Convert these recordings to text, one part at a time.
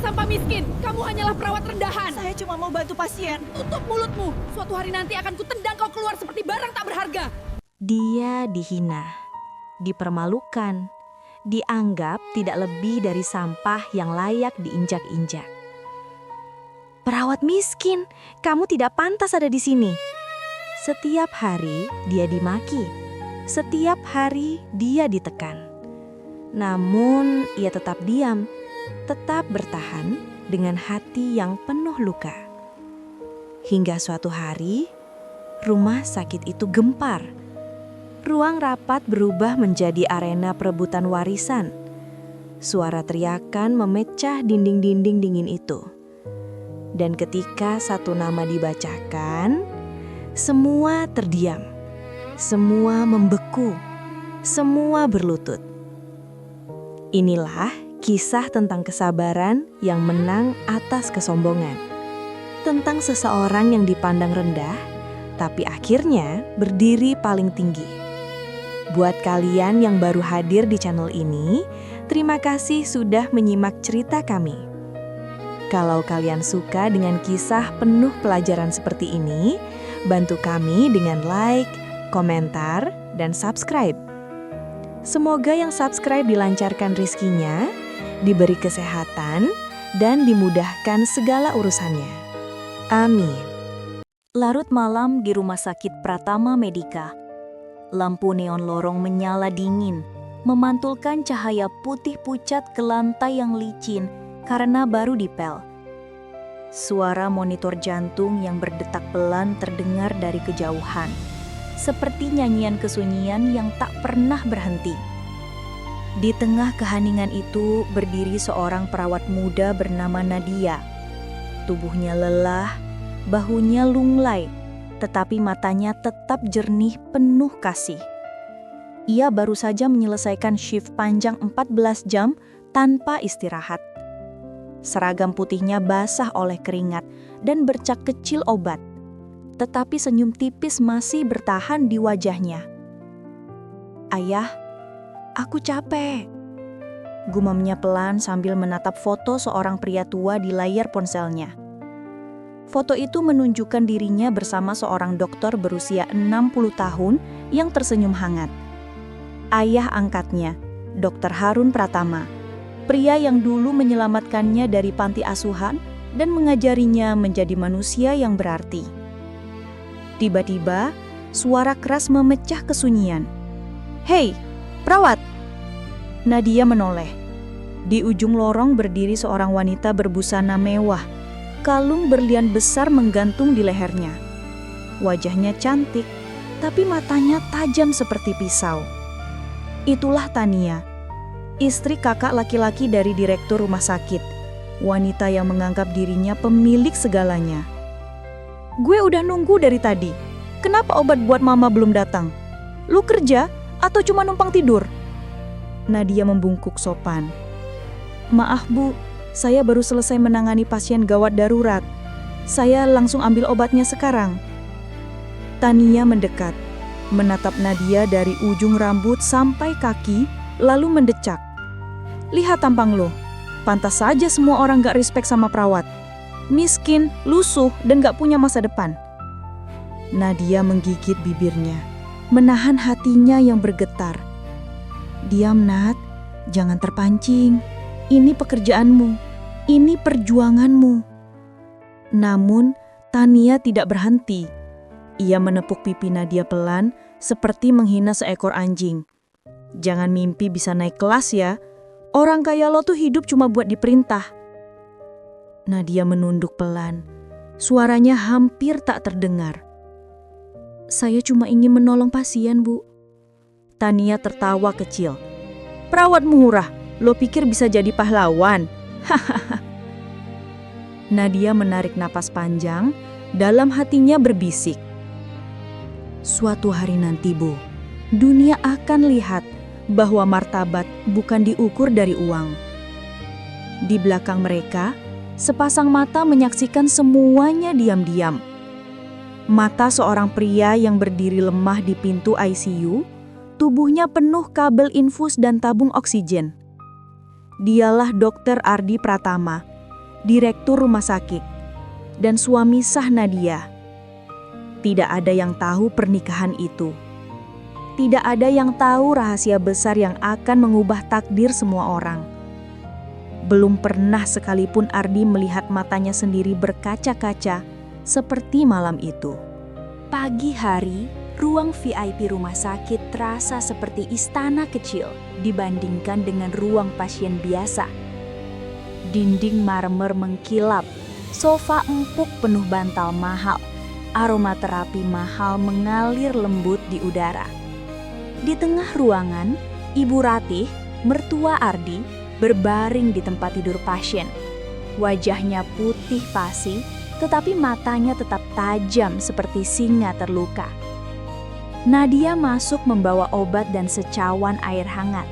sampah miskin. Kamu hanyalah perawat rendahan. Saya cuma mau bantu pasien. Tutup mulutmu. Suatu hari nanti akan kutendang kau keluar seperti barang tak berharga. Dia dihina, dipermalukan, dianggap tidak lebih dari sampah yang layak diinjak-injak. Perawat miskin, kamu tidak pantas ada di sini. Setiap hari dia dimaki, setiap hari dia ditekan. Namun ia tetap diam, tetap bertahan dengan hati yang penuh luka. Hingga suatu hari, rumah sakit itu gempar. Ruang rapat berubah menjadi arena perebutan warisan. Suara teriakan memecah dinding-dinding dingin itu. Dan ketika satu nama dibacakan, semua terdiam. Semua membeku. Semua berlutut. Inilah kisah tentang kesabaran yang menang atas kesombongan. Tentang seseorang yang dipandang rendah, tapi akhirnya berdiri paling tinggi. Buat kalian yang baru hadir di channel ini, terima kasih sudah menyimak cerita kami. Kalau kalian suka dengan kisah penuh pelajaran seperti ini, bantu kami dengan like, komentar, dan subscribe. Semoga yang subscribe dilancarkan rezekinya, diberi kesehatan, dan dimudahkan segala urusannya. Amin. Larut malam di Rumah Sakit Pratama Medika. Lampu neon lorong menyala dingin, memantulkan cahaya putih pucat ke lantai yang licin karena baru dipel. Suara monitor jantung yang berdetak pelan terdengar dari kejauhan, seperti nyanyian kesunyian yang tak pernah berhenti. Di tengah keheningan itu berdiri seorang perawat muda bernama Nadia. Tubuhnya lelah, bahunya lunglai, tetapi matanya tetap jernih penuh kasih. Ia baru saja menyelesaikan shift panjang 14 jam tanpa istirahat. Seragam putihnya basah oleh keringat dan bercak kecil obat, tetapi senyum tipis masih bertahan di wajahnya. "Ayah, aku capek," gumamnya pelan sambil menatap foto seorang pria tua di layar ponselnya. Foto itu menunjukkan dirinya bersama seorang dokter berusia 60 tahun yang tersenyum hangat. Ayah angkatnya, Dr. Harun Pratama, pria yang dulu menyelamatkannya dari panti asuhan dan mengajarinya menjadi manusia yang berarti. Tiba-tiba, suara keras memecah kesunyian. "Hei, perawat!" Nadia menoleh. Di ujung lorong berdiri seorang wanita berbusana mewah. Kalung berlian besar menggantung di lehernya. Wajahnya cantik, tapi matanya tajam seperti pisau. Itulah Tania, istri kakak laki-laki dari direktur rumah sakit. Wanita yang menganggap dirinya pemilik segalanya. "Gue udah nunggu dari tadi. Kenapa obat buat mama belum datang? Lu kerja atau cuma numpang tidur?" Nadia membungkuk sopan. "Maaf Bu, saya baru selesai menangani pasien gawat darurat. Saya langsung ambil obatnya sekarang." Tania mendekat, menatap Nadia dari ujung rambut sampai kaki, lalu mendecak. "Lihat tampang lo, pantas saja semua orang gak respect sama perawat. Miskin, lusuh, dan gak punya masa depan." Nadia menggigit bibirnya, menahan hatinya yang bergetar. "Diam, Nat, jangan terpancing. Ini pekerjaanmu, ini perjuanganmu." Namun, Tania tidak berhenti. Ia menepuk pipi Nadia pelan, seperti menghina seekor anjing. "Jangan mimpi bisa naik kelas ya. Orang kaya lo tuh hidup cuma buat diperintah." Nadia menunduk pelan. Suaranya hampir tak terdengar. "Saya cuma ingin menolong pasien, Bu." Tania tertawa kecil. "Perawat murah, lo pikir bisa jadi pahlawan?" Hahaha. Nadia menarik napas panjang, dalam hatinya berbisik. "Suatu hari nanti, Bu, dunia akan lihat bahwa martabat bukan diukur dari uang." Di belakang mereka, sepasang mata menyaksikan semuanya diam-diam. Mata seorang pria yang berdiri lemah di pintu ICU, tubuhnya penuh kabel infus dan tabung oksigen. Dialah Dr. Ardi Pratama, direktur rumah sakit, dan suami sah Nadia. Tidak ada yang tahu pernikahan itu. Tidak ada yang tahu rahasia besar yang akan mengubah takdir semua orang. Belum pernah sekalipun Ardi melihat matanya sendiri berkaca-kaca seperti malam itu. Pagi hari, ruang VIP rumah sakit terasa seperti istana kecil dibandingkan dengan ruang pasien biasa. Dinding marmer mengkilap, sofa empuk penuh bantal mahal, aromaterapi mahal mengalir lembut di udara. Di tengah ruangan, Ibu Ratih, mertua Ardi, berbaring di tempat tidur pasien. Wajahnya putih pasi, tetapi matanya tetap tajam seperti singa terluka. Nadia masuk membawa obat dan secawan air hangat.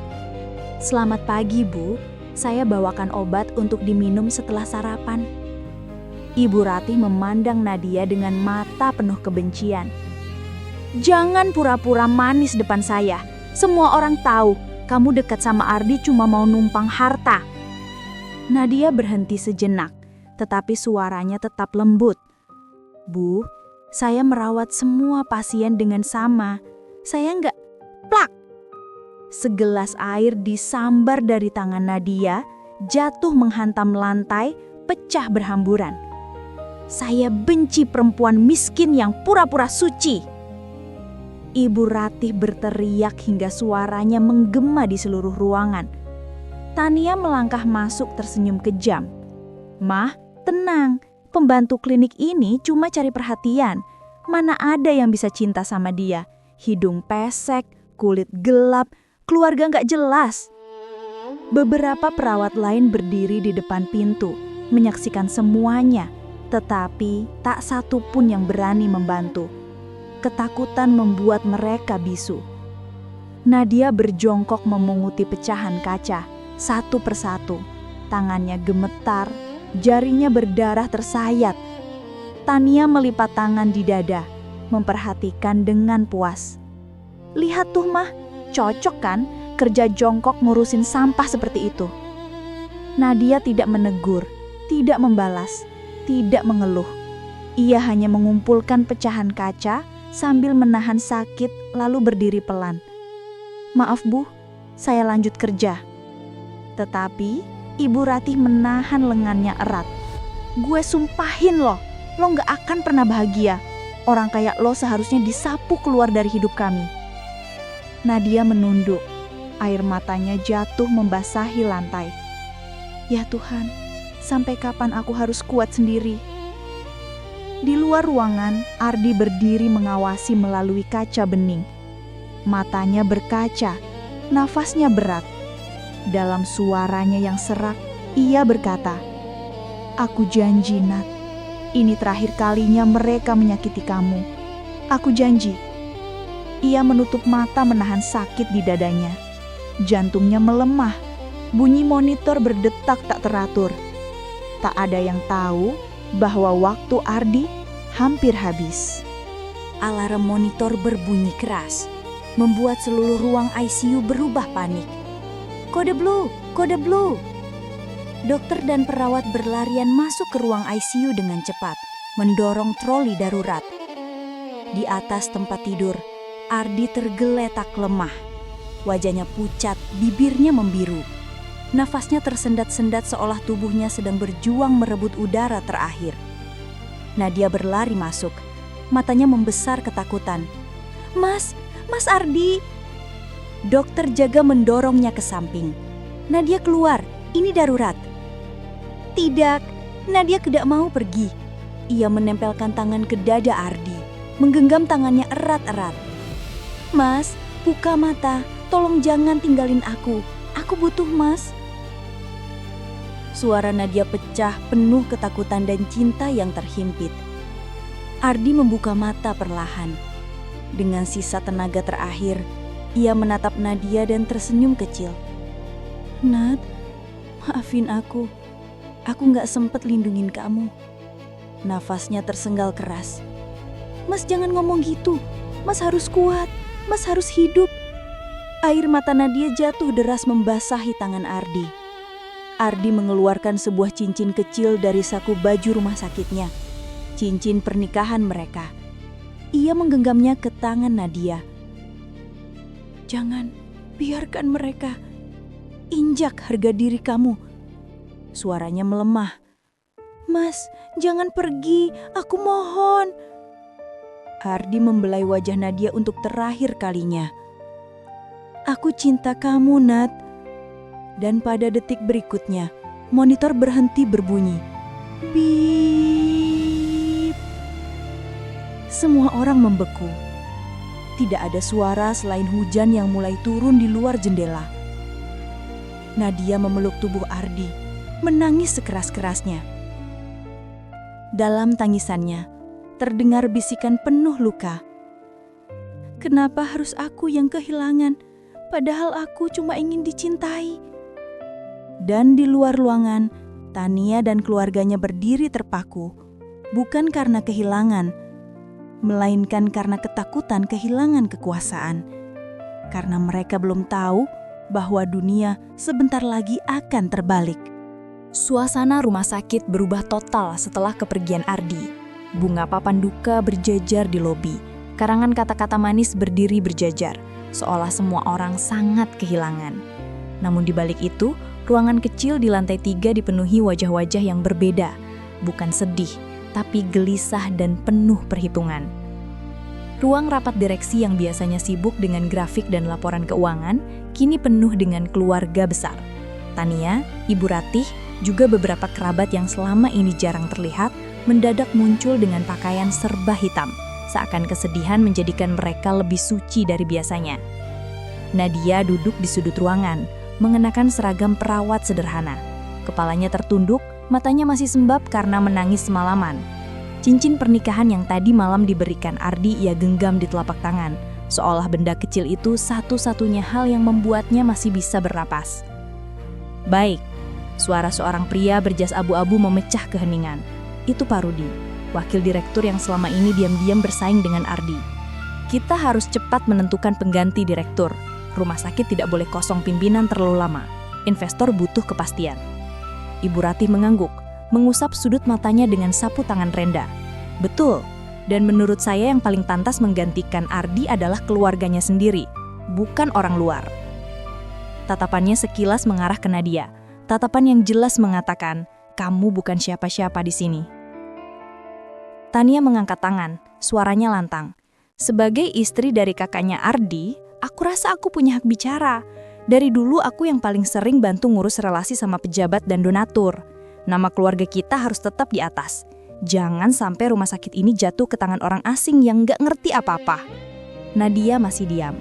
"Selamat pagi, Bu. Saya bawakan obat untuk diminum setelah sarapan." Ibu Ratih memandang Nadia dengan mata penuh kebencian. "Jangan pura-pura manis depan saya. Semua orang tahu kamu dekat sama Ardi cuma mau numpang harta." Nadia berhenti sejenak, tetapi suaranya tetap lembut. "Bu, saya merawat semua pasien dengan sama. Saya nggak..." Plak! Segelas air disambar dari tangan Nadia, jatuh menghantam lantai, pecah berhamburan. "Saya benci perempuan miskin yang pura-pura suci." Ibu Ratih berteriak hingga suaranya menggema di seluruh ruangan. Tania melangkah masuk tersenyum kejam. "Mah, tenang. Pembantu klinik ini cuma cari perhatian. Mana ada yang bisa cinta sama dia? Hidung pesek, kulit gelap, keluarga nggak jelas." Beberapa perawat lain berdiri di depan pintu, menyaksikan semuanya, tetapi tak satu pun yang berani membantu. Ketakutan membuat mereka bisu. Nadia berjongkok memunguti pecahan kaca, satu persatu. Tangannya gemetar, jarinya berdarah tersayat. Tania melipat tangan di dada, memperhatikan dengan puas. "Lihat tuh, Mah, cocok kan kerja jongkok ngurusin sampah seperti itu?" Nadia tidak menegur, tidak membalas, tidak mengeluh. Ia hanya mengumpulkan pecahan kaca sambil menahan sakit lalu berdiri pelan. "Maaf, Bu, saya lanjut kerja." Tetapi Ibu Ratih menahan lengannya erat. "Gue sumpahin lo gak akan pernah bahagia. Orang kayak lo seharusnya disapu keluar dari hidup kami." Nadia menunduk, air matanya jatuh membasahi lantai. "Ya Tuhan, sampai kapan aku harus kuat sendiri?" Di luar ruangan, Ardi berdiri mengawasi melalui kaca bening. Matanya berkaca, nafasnya berat. Dalam suaranya yang serak, ia berkata, "Aku janji, Nat. Ini terakhir kalinya mereka menyakiti kamu. Aku janji." Ia menutup mata menahan sakit di dadanya. Jantungnya melemah, bunyi monitor berdetak tak teratur. Tak ada yang tahu bahwa waktu Ardi hampir habis. Alarm monitor berbunyi keras, membuat seluruh ruang ICU berubah panik. "Kode blue, kode blue." Dokter dan perawat berlarian masuk ke ruang ICU dengan cepat, mendorong troli darurat. Di atas tempat tidur, Ardi tergeletak lemah. Wajahnya pucat, bibirnya membiru. Nafasnya tersendat-sendat seolah tubuhnya sedang berjuang merebut udara terakhir. Nadia berlari masuk, matanya membesar ketakutan. Mas Ardi!" Dokter jaga mendorongnya ke samping. "Nadia keluar, ini darurat." "Tidak," Nadia tidak mau pergi. Ia menempelkan tangan ke dada Ardi, menggenggam tangannya erat-erat. "Mas, buka mata, tolong jangan tinggalin aku. Aku butuh Mas." Suara Nadia pecah penuh ketakutan dan cinta yang terhimpit. Ardi membuka mata perlahan. Dengan sisa tenaga terakhir, ia menatap Nadia dan tersenyum kecil. "Nat, maafin aku. Aku gak sempet lindungin kamu." Nafasnya tersenggal keras. "Mas jangan ngomong gitu. Mas harus kuat. Mas harus hidup." Air mata Nadia jatuh deras membasahi tangan Ardi. Ardi mengeluarkan sebuah cincin kecil dari saku baju rumah sakitnya. Cincin pernikahan mereka. Ia menggenggamnya ke tangan Nadia. "Jangan, biarkan mereka. Injak harga diri kamu." Suaranya melemah. "Mas, jangan pergi, aku mohon." Ardi membelai wajah Nadia untuk terakhir kalinya. "Aku cinta kamu, Nat." Dan pada detik berikutnya, monitor berhenti berbunyi. Bip. Semua orang membeku. Tidak ada suara selain hujan yang mulai turun di luar jendela. Nadia memeluk tubuh Ardi, menangis sekeras-kerasnya. Dalam tangisannya, terdengar bisikan penuh luka. "Kenapa harus aku yang kehilangan? Padahal aku cuma ingin dicintai." Dan di luar ruangan, Tania dan keluarganya berdiri terpaku, bukan karena kehilangan, melainkan karena ketakutan kehilangan kekuasaan. Karena mereka belum tahu bahwa dunia sebentar lagi akan terbalik. Suasana rumah sakit berubah total setelah kepergian Ardi. Bunga papan duka berjajar di lobi. Karangan kata-kata manis berdiri berjajar, seolah semua orang sangat kehilangan. Namun di balik itu, ruangan kecil di lantai 3 dipenuhi wajah-wajah yang berbeda. Bukan sedih, tapi gelisah dan penuh perhitungan. Ruang rapat direksi yang biasanya sibuk dengan grafik dan laporan keuangan, kini penuh dengan keluarga besar. Tania, Ibu Ratih, juga beberapa kerabat yang selama ini jarang terlihat, mendadak muncul dengan pakaian serba hitam, seakan kesedihan menjadikan mereka lebih suci dari biasanya. Nadia duduk di sudut ruangan, mengenakan seragam perawat sederhana. Kepalanya tertunduk, matanya masih sembab karena menangis semalaman. Cincin pernikahan yang tadi malam diberikan Ardi ia genggam di telapak tangan, seolah benda kecil itu satu-satunya hal yang membuatnya masih bisa bernapas. "Baik," suara seorang pria berjas abu-abu memecah keheningan. Itu Pak Rudi, wakil direktur yang selama ini diam-diam bersaing dengan Ardi. "Kita harus cepat menentukan pengganti direktur. Rumah sakit tidak boleh kosong pimpinan terlalu lama. Investor butuh kepastian." Ibu Ratih mengangguk, mengusap sudut matanya dengan sapu tangan Renda. "Betul, dan menurut saya yang paling pantas menggantikan Ardi adalah keluarganya sendiri, bukan orang luar." Tatapannya sekilas mengarah ke Nadia, tatapan yang jelas mengatakan, "Kamu bukan siapa-siapa di sini." Tania mengangkat tangan, suaranya lantang. "Sebagai istri dari kakaknya Ardi, aku rasa aku punya hak bicara. Dari dulu aku yang paling sering bantu ngurus relasi sama pejabat dan donatur. Nama keluarga kita harus tetap di atas. Jangan sampai rumah sakit ini jatuh ke tangan orang asing yang gak ngerti apa-apa." Nadia masih diam.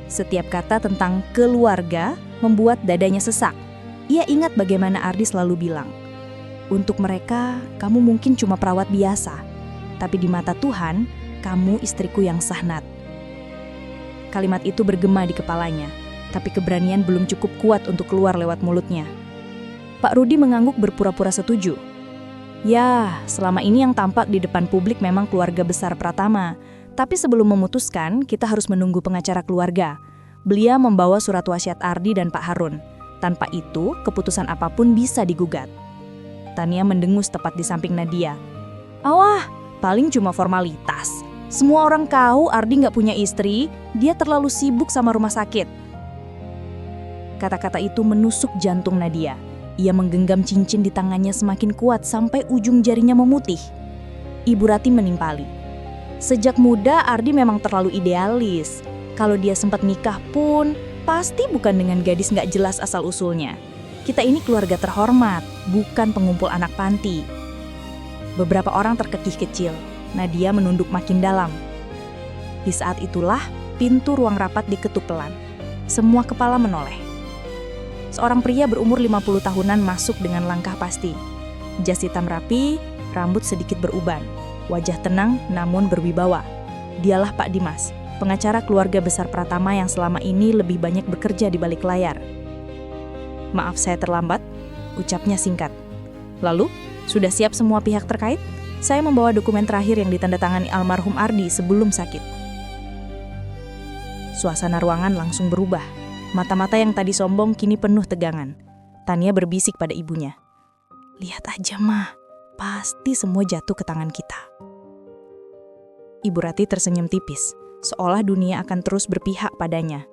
Setiap kata tentang keluarga membuat dadanya sesak. Ia ingat bagaimana Ardi selalu bilang, "Untuk mereka, kamu mungkin cuma perawat biasa. Tapi di mata Tuhan, kamu istriku yang sah, Nat." Kalimat itu bergema di kepalanya, tapi keberanian belum cukup kuat untuk keluar lewat mulutnya. Pak Rudi mengangguk berpura-pura setuju. "Ya, selama ini yang tampak di depan publik memang keluarga besar Pratama. Tapi sebelum memutuskan, kita harus menunggu pengacara keluarga. Beliau membawa surat wasiat Ardi dan Pak Harun. Tanpa itu, keputusan apapun bisa digugat." Tania mendengus tepat di samping Nadia. "Awah, paling cuma formalitas. Semua orang tahu Ardi nggak punya istri, dia terlalu sibuk sama rumah sakit." Kata-kata itu menusuk jantung Nadia. Ia menggenggam cincin di tangannya semakin kuat sampai ujung jarinya memutih. Ibu Ratih menimpali. "Sejak muda Ardi memang terlalu idealis. Kalau dia sempat nikah pun, pasti bukan dengan gadis nggak jelas asal-usulnya. Kita ini keluarga terhormat, bukan pengumpul anak panti." Beberapa orang terkekeh kecil. Nadia menunduk makin dalam. Di saat itulah, pintu ruang rapat diketuk pelan. Semua kepala menoleh. Seorang pria berumur 50 tahunan masuk dengan langkah pasti. Jas hitam rapi, rambut sedikit beruban. Wajah tenang namun berwibawa. Dialah Pak Dimas, pengacara keluarga besar Pratama yang selama ini lebih banyak bekerja di balik layar. "Maaf saya terlambat," ucapnya singkat. "Lalu, sudah siap semua pihak terkait? Saya membawa dokumen terakhir yang ditandatangani almarhum Ardi sebelum sakit." Suasana ruangan langsung berubah. Mata-mata yang tadi sombong kini penuh tegangan. Tania berbisik pada ibunya. Lihat aja, Mah. Pasti semua jatuh ke tangan kita. Ibu Ratih tersenyum tipis, seolah dunia akan terus berpihak padanya.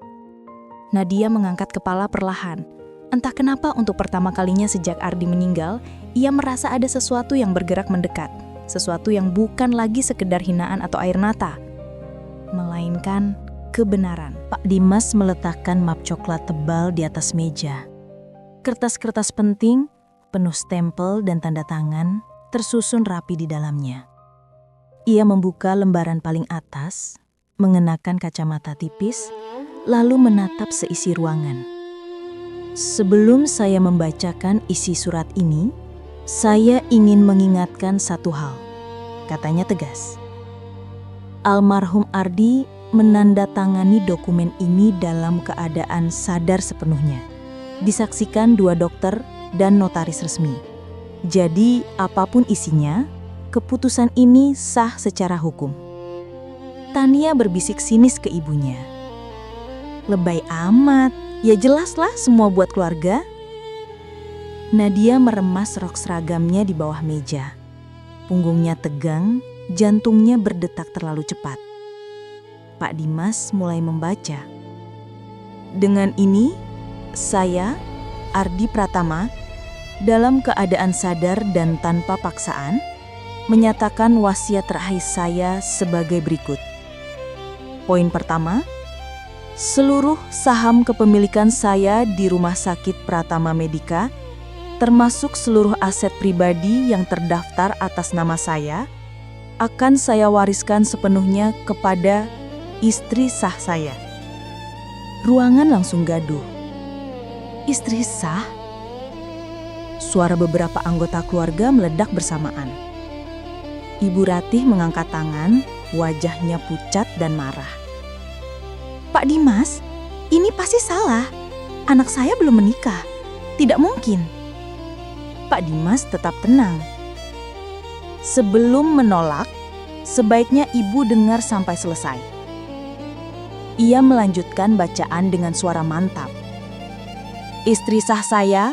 Nadia mengangkat kepala perlahan. Entah kenapa untuk pertama kalinya sejak Ardi meninggal, ia merasa ada sesuatu yang bergerak mendekat. Sesuatu yang bukan lagi sekedar hinaan atau air mata, melainkan kebenaran. Pak Dimas meletakkan map coklat tebal di atas meja. Kertas-kertas penting, penuh stempel dan tanda tangan, tersusun rapi di dalamnya. Ia membuka lembaran paling atas, mengenakan kacamata tipis, lalu menatap seisi ruangan. Sebelum saya membacakan isi surat ini, saya ingin mengingatkan satu hal, katanya tegas. Almarhum Ardi menandatangani dokumen ini dalam keadaan sadar sepenuhnya. Disaksikan 2 dokter dan notaris resmi. Jadi, apapun isinya, keputusan ini sah secara hukum. Tania berbisik sinis ke ibunya. Lebay amat, ya jelaslah semua buat keluarga. Nadia meremas rok seragamnya di bawah meja. Punggungnya tegang, jantungnya berdetak terlalu cepat. Pak Dimas mulai membaca. Dengan ini, saya, Ardi Pratama, dalam keadaan sadar dan tanpa paksaan, menyatakan wasiat terakhir saya sebagai berikut. Poin pertama, seluruh saham kepemilikan saya di Rumah Sakit Pratama Medika, termasuk seluruh aset pribadi yang terdaftar atas nama saya, akan saya wariskan sepenuhnya kepada istri sah saya. Ruangan langsung gaduh. Istri sah? Suara beberapa anggota keluarga meledak bersamaan. Ibu Ratih mengangkat tangan, wajahnya pucat dan marah. Pak Dimas, ini pasti salah. Anak saya belum menikah. Tidak mungkin. Pak Dimas tetap tenang. Sebelum menolak, sebaiknya ibu dengar sampai selesai. Ia melanjutkan bacaan dengan suara mantap. Istri sah saya,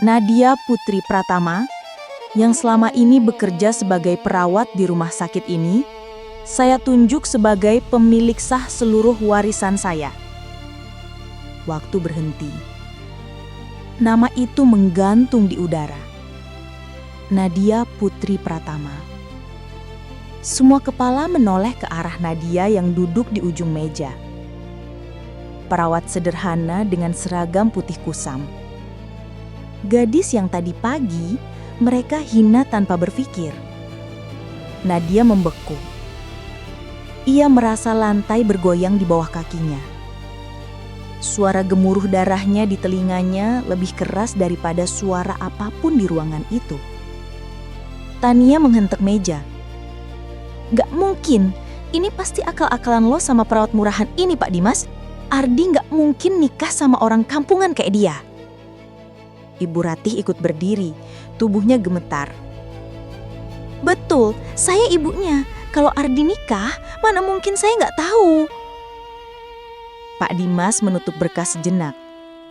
Nadia Putri Pratama, yang selama ini bekerja sebagai perawat di rumah sakit ini, saya tunjuk sebagai pemilik sah seluruh warisan saya. Waktu berhenti. Nama itu menggantung di udara. Nadia Putri Pratama. Semua kepala menoleh ke arah Nadia yang duduk di ujung meja. Perawat sederhana dengan seragam putih kusam. Gadis yang tadi pagi mereka hina tanpa berpikir. Nadia membeku. Ia merasa lantai bergoyang di bawah kakinya. Suara gemuruh darahnya di telinganya lebih keras daripada suara apapun di ruangan itu. Tania menghentak meja. Gak mungkin, ini pasti akal-akalan lo sama perawat murahan ini, Pak Dimas. Ardi gak mungkin nikah sama orang kampungan kayak dia. Ibu Ratih ikut berdiri, tubuhnya gemetar. Betul, saya ibunya. Kalau Ardi nikah, mana mungkin saya gak tahu. Pak Dimas menutup berkas sejenak,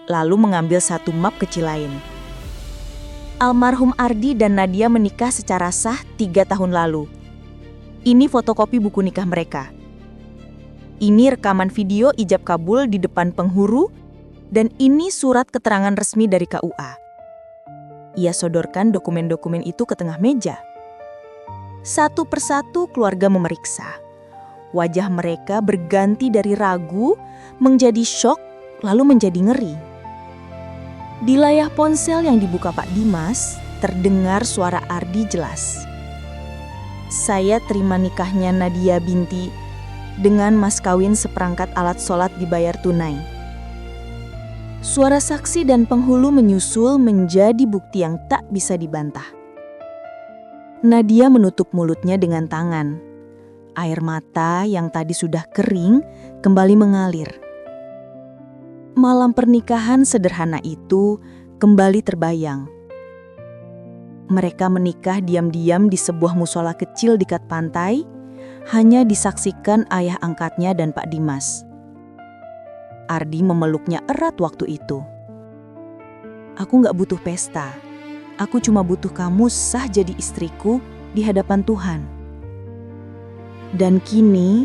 lalu mengambil satu map kecil lain. Almarhum Ardi dan Nadia menikah secara sah 3 tahun lalu. Ini fotokopi buku nikah mereka. Ini rekaman video ijab kabul di depan penghulu, dan ini surat keterangan resmi dari KUA. Ia sodorkan dokumen-dokumen itu ke tengah meja. Satu persatu keluarga memeriksa. Wajah mereka berganti dari ragu, menjadi syok, lalu menjadi ngeri. Di layar ponsel yang dibuka Pak Dimas, terdengar suara Ardi jelas. Saya terima nikahnya Nadia binti dengan mas kawin seperangkat alat sholat dibayar tunai. Suara saksi dan penghulu menyusul menjadi bukti yang tak bisa dibantah. Nadia menutup mulutnya dengan tangan. Air mata yang tadi sudah kering kembali mengalir. Malam pernikahan sederhana itu kembali terbayang. Mereka menikah diam-diam di sebuah musola kecil dekat pantai, hanya disaksikan ayah angkatnya dan Pak Dimas. Ardi memeluknya erat waktu itu. Aku nggak butuh pesta. Aku cuma butuh kamu sah jadi istriku di hadapan Tuhan. Dan kini,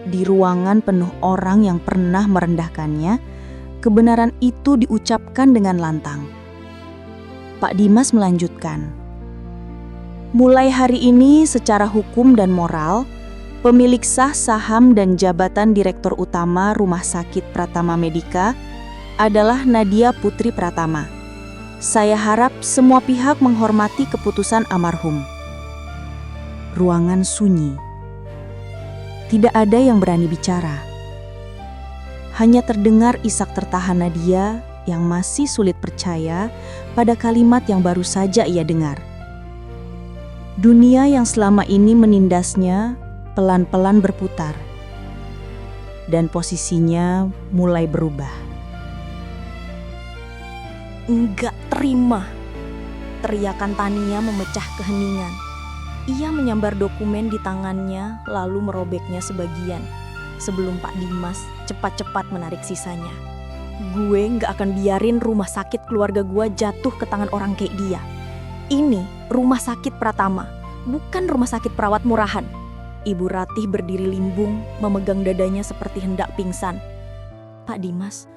di ruangan penuh orang yang pernah merendahkannya, kebenaran itu diucapkan dengan lantang. Pak Dimas melanjutkan, mulai hari ini secara hukum dan moral, pemilik sah saham dan jabatan Direktur Utama Rumah Sakit Pratama Medika adalah Nadia Putri Pratama. Saya harap semua pihak menghormati keputusan almarhum. Ruangan sunyi. Tidak ada yang berani bicara. Hanya terdengar isak tertahan Nadia yang masih sulit percaya pada kalimat yang baru saja ia dengar. Dunia yang selama ini menindasnya pelan-pelan berputar, dan posisinya mulai berubah. Enggak terima. Teriakan Tania memecah keheningan. Ia menyambar dokumen di tangannya lalu merobeknya sebagian sebelum Pak Dimas cepat-cepat menarik sisanya. Gue nggak akan biarin rumah sakit keluarga gue jatuh ke tangan orang kayak dia. Ini rumah sakit Pratama, bukan rumah sakit perawat murahan. Ibu Ratih berdiri limbung, memegang dadanya seperti hendak pingsan. Pak Dimas,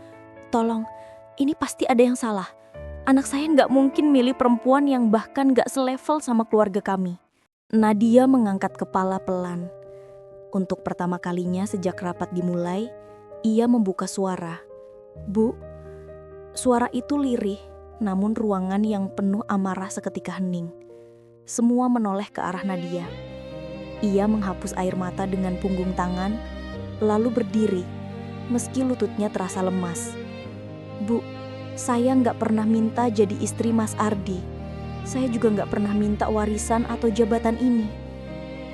tolong, ini pasti ada yang salah. Anak saya nggak mungkin milih perempuan yang bahkan nggak selevel sama keluarga kami. Nadia mengangkat kepala pelan. Untuk pertama kalinya sejak rapat dimulai, ia membuka suara. Bu, suara itu lirih, namun ruangan yang penuh amarah seketika hening. Semua menoleh ke arah Nadia. Ia menghapus air mata dengan punggung tangan, lalu berdiri, meski lututnya terasa lemas. Bu, saya nggak pernah minta jadi istri Mas Ardi. Saya juga nggak pernah minta warisan atau jabatan ini.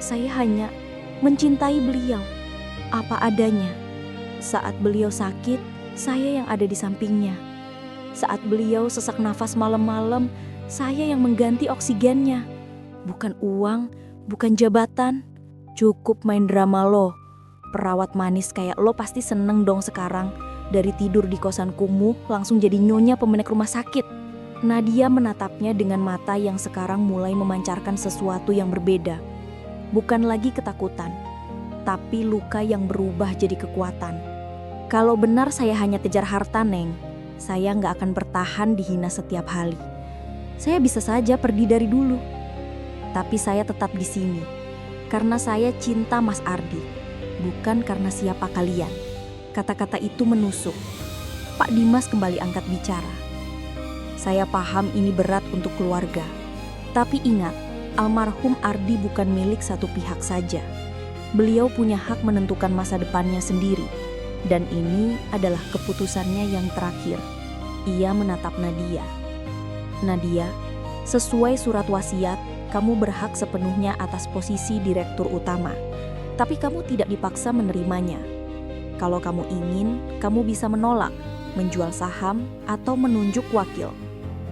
Saya hanya mencintai beliau, apa adanya. Saat beliau sakit, saya yang ada di sampingnya. Saat beliau sesak nafas malam-malam, saya yang mengganti oksigennya. Bukan uang, bukan jabatan. Cukup main drama lo. Perawat manis kayak lo pasti seneng dong sekarang. Dari tidur di kosan kumuh langsung jadi nyonya pemilik rumah sakit. Nadia menatapnya dengan mata yang sekarang mulai memancarkan sesuatu yang berbeda. Bukan lagi ketakutan, tapi luka yang berubah jadi kekuatan. Kalau benar saya hanya kejar harta, Neng, saya nggak akan bertahan dihina setiap hari. Saya bisa saja pergi dari dulu. Tapi saya tetap di sini, karena saya cinta Mas Ardi, bukan karena siapa kalian. Kata-kata itu menusuk. Pak Dimas kembali angkat bicara. Saya paham ini berat untuk keluarga. Tapi ingat, almarhum Ardi bukan milik satu pihak saja. Beliau punya hak menentukan masa depannya sendiri. Dan ini adalah keputusannya yang terakhir. Ia menatap Nadia. Nadia, sesuai surat wasiat, kamu berhak sepenuhnya atas posisi direktur utama. Tapi kamu tidak dipaksa menerimanya. Kalau kamu ingin, kamu bisa menolak, menjual saham, atau menunjuk wakil.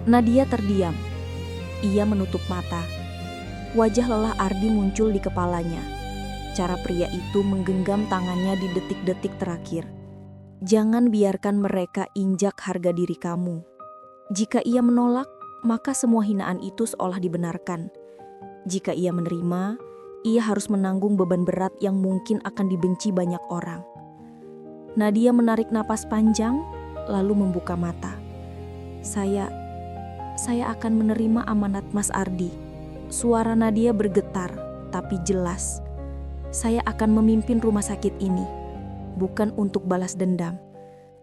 Nadia terdiam. Ia menutup mata. Wajah lelah Ardi muncul di kepalanya. Cara pria itu menggenggam tangannya di detik-detik terakhir. Jangan biarkan mereka injak harga diri kamu. Jika ia menolak, maka semua hinaan itu seolah dibenarkan. Jika ia menerima, ia harus menanggung beban berat yang mungkin akan dibenci banyak orang. Nadia menarik napas panjang, lalu membuka mata. Saya akan menerima amanat Mas Ardi. Suara Nadia bergetar, tapi jelas. Saya akan memimpin rumah sakit ini, bukan untuk balas dendam,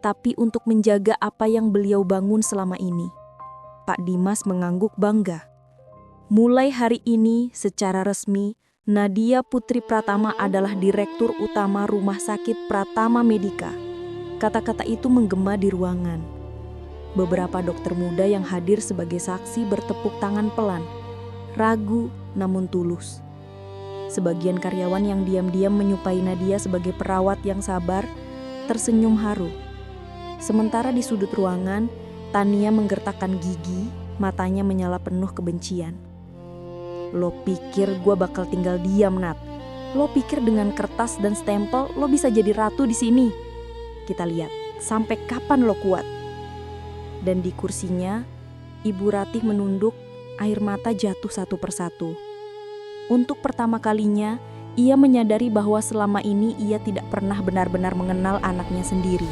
tapi untuk menjaga apa yang beliau bangun selama ini. Pak Dimas mengangguk bangga. Mulai hari ini, secara resmi, Nadia Putri Pratama adalah Direktur Utama Rumah Sakit Pratama Medika. Kata-kata itu menggema di ruangan. Beberapa dokter muda yang hadir sebagai saksi bertepuk tangan pelan, ragu namun tulus. Sebagian karyawan yang diam-diam menyupai Nadia sebagai perawat yang sabar, tersenyum haru. Sementara di sudut ruangan, Tania menggertakkan gigi, matanya menyala penuh kebencian. Lo pikir gue bakal tinggal diam, Nat? Lo pikir dengan kertas dan stempel lo bisa jadi ratu di sini? Kita lihat, sampai kapan lo kuat? Dan di kursinya, Ibu Ratih menunduk, air mata jatuh satu persatu. Untuk pertama kalinya, ia menyadari bahwa selama ini ia tidak pernah benar-benar mengenal anaknya sendiri.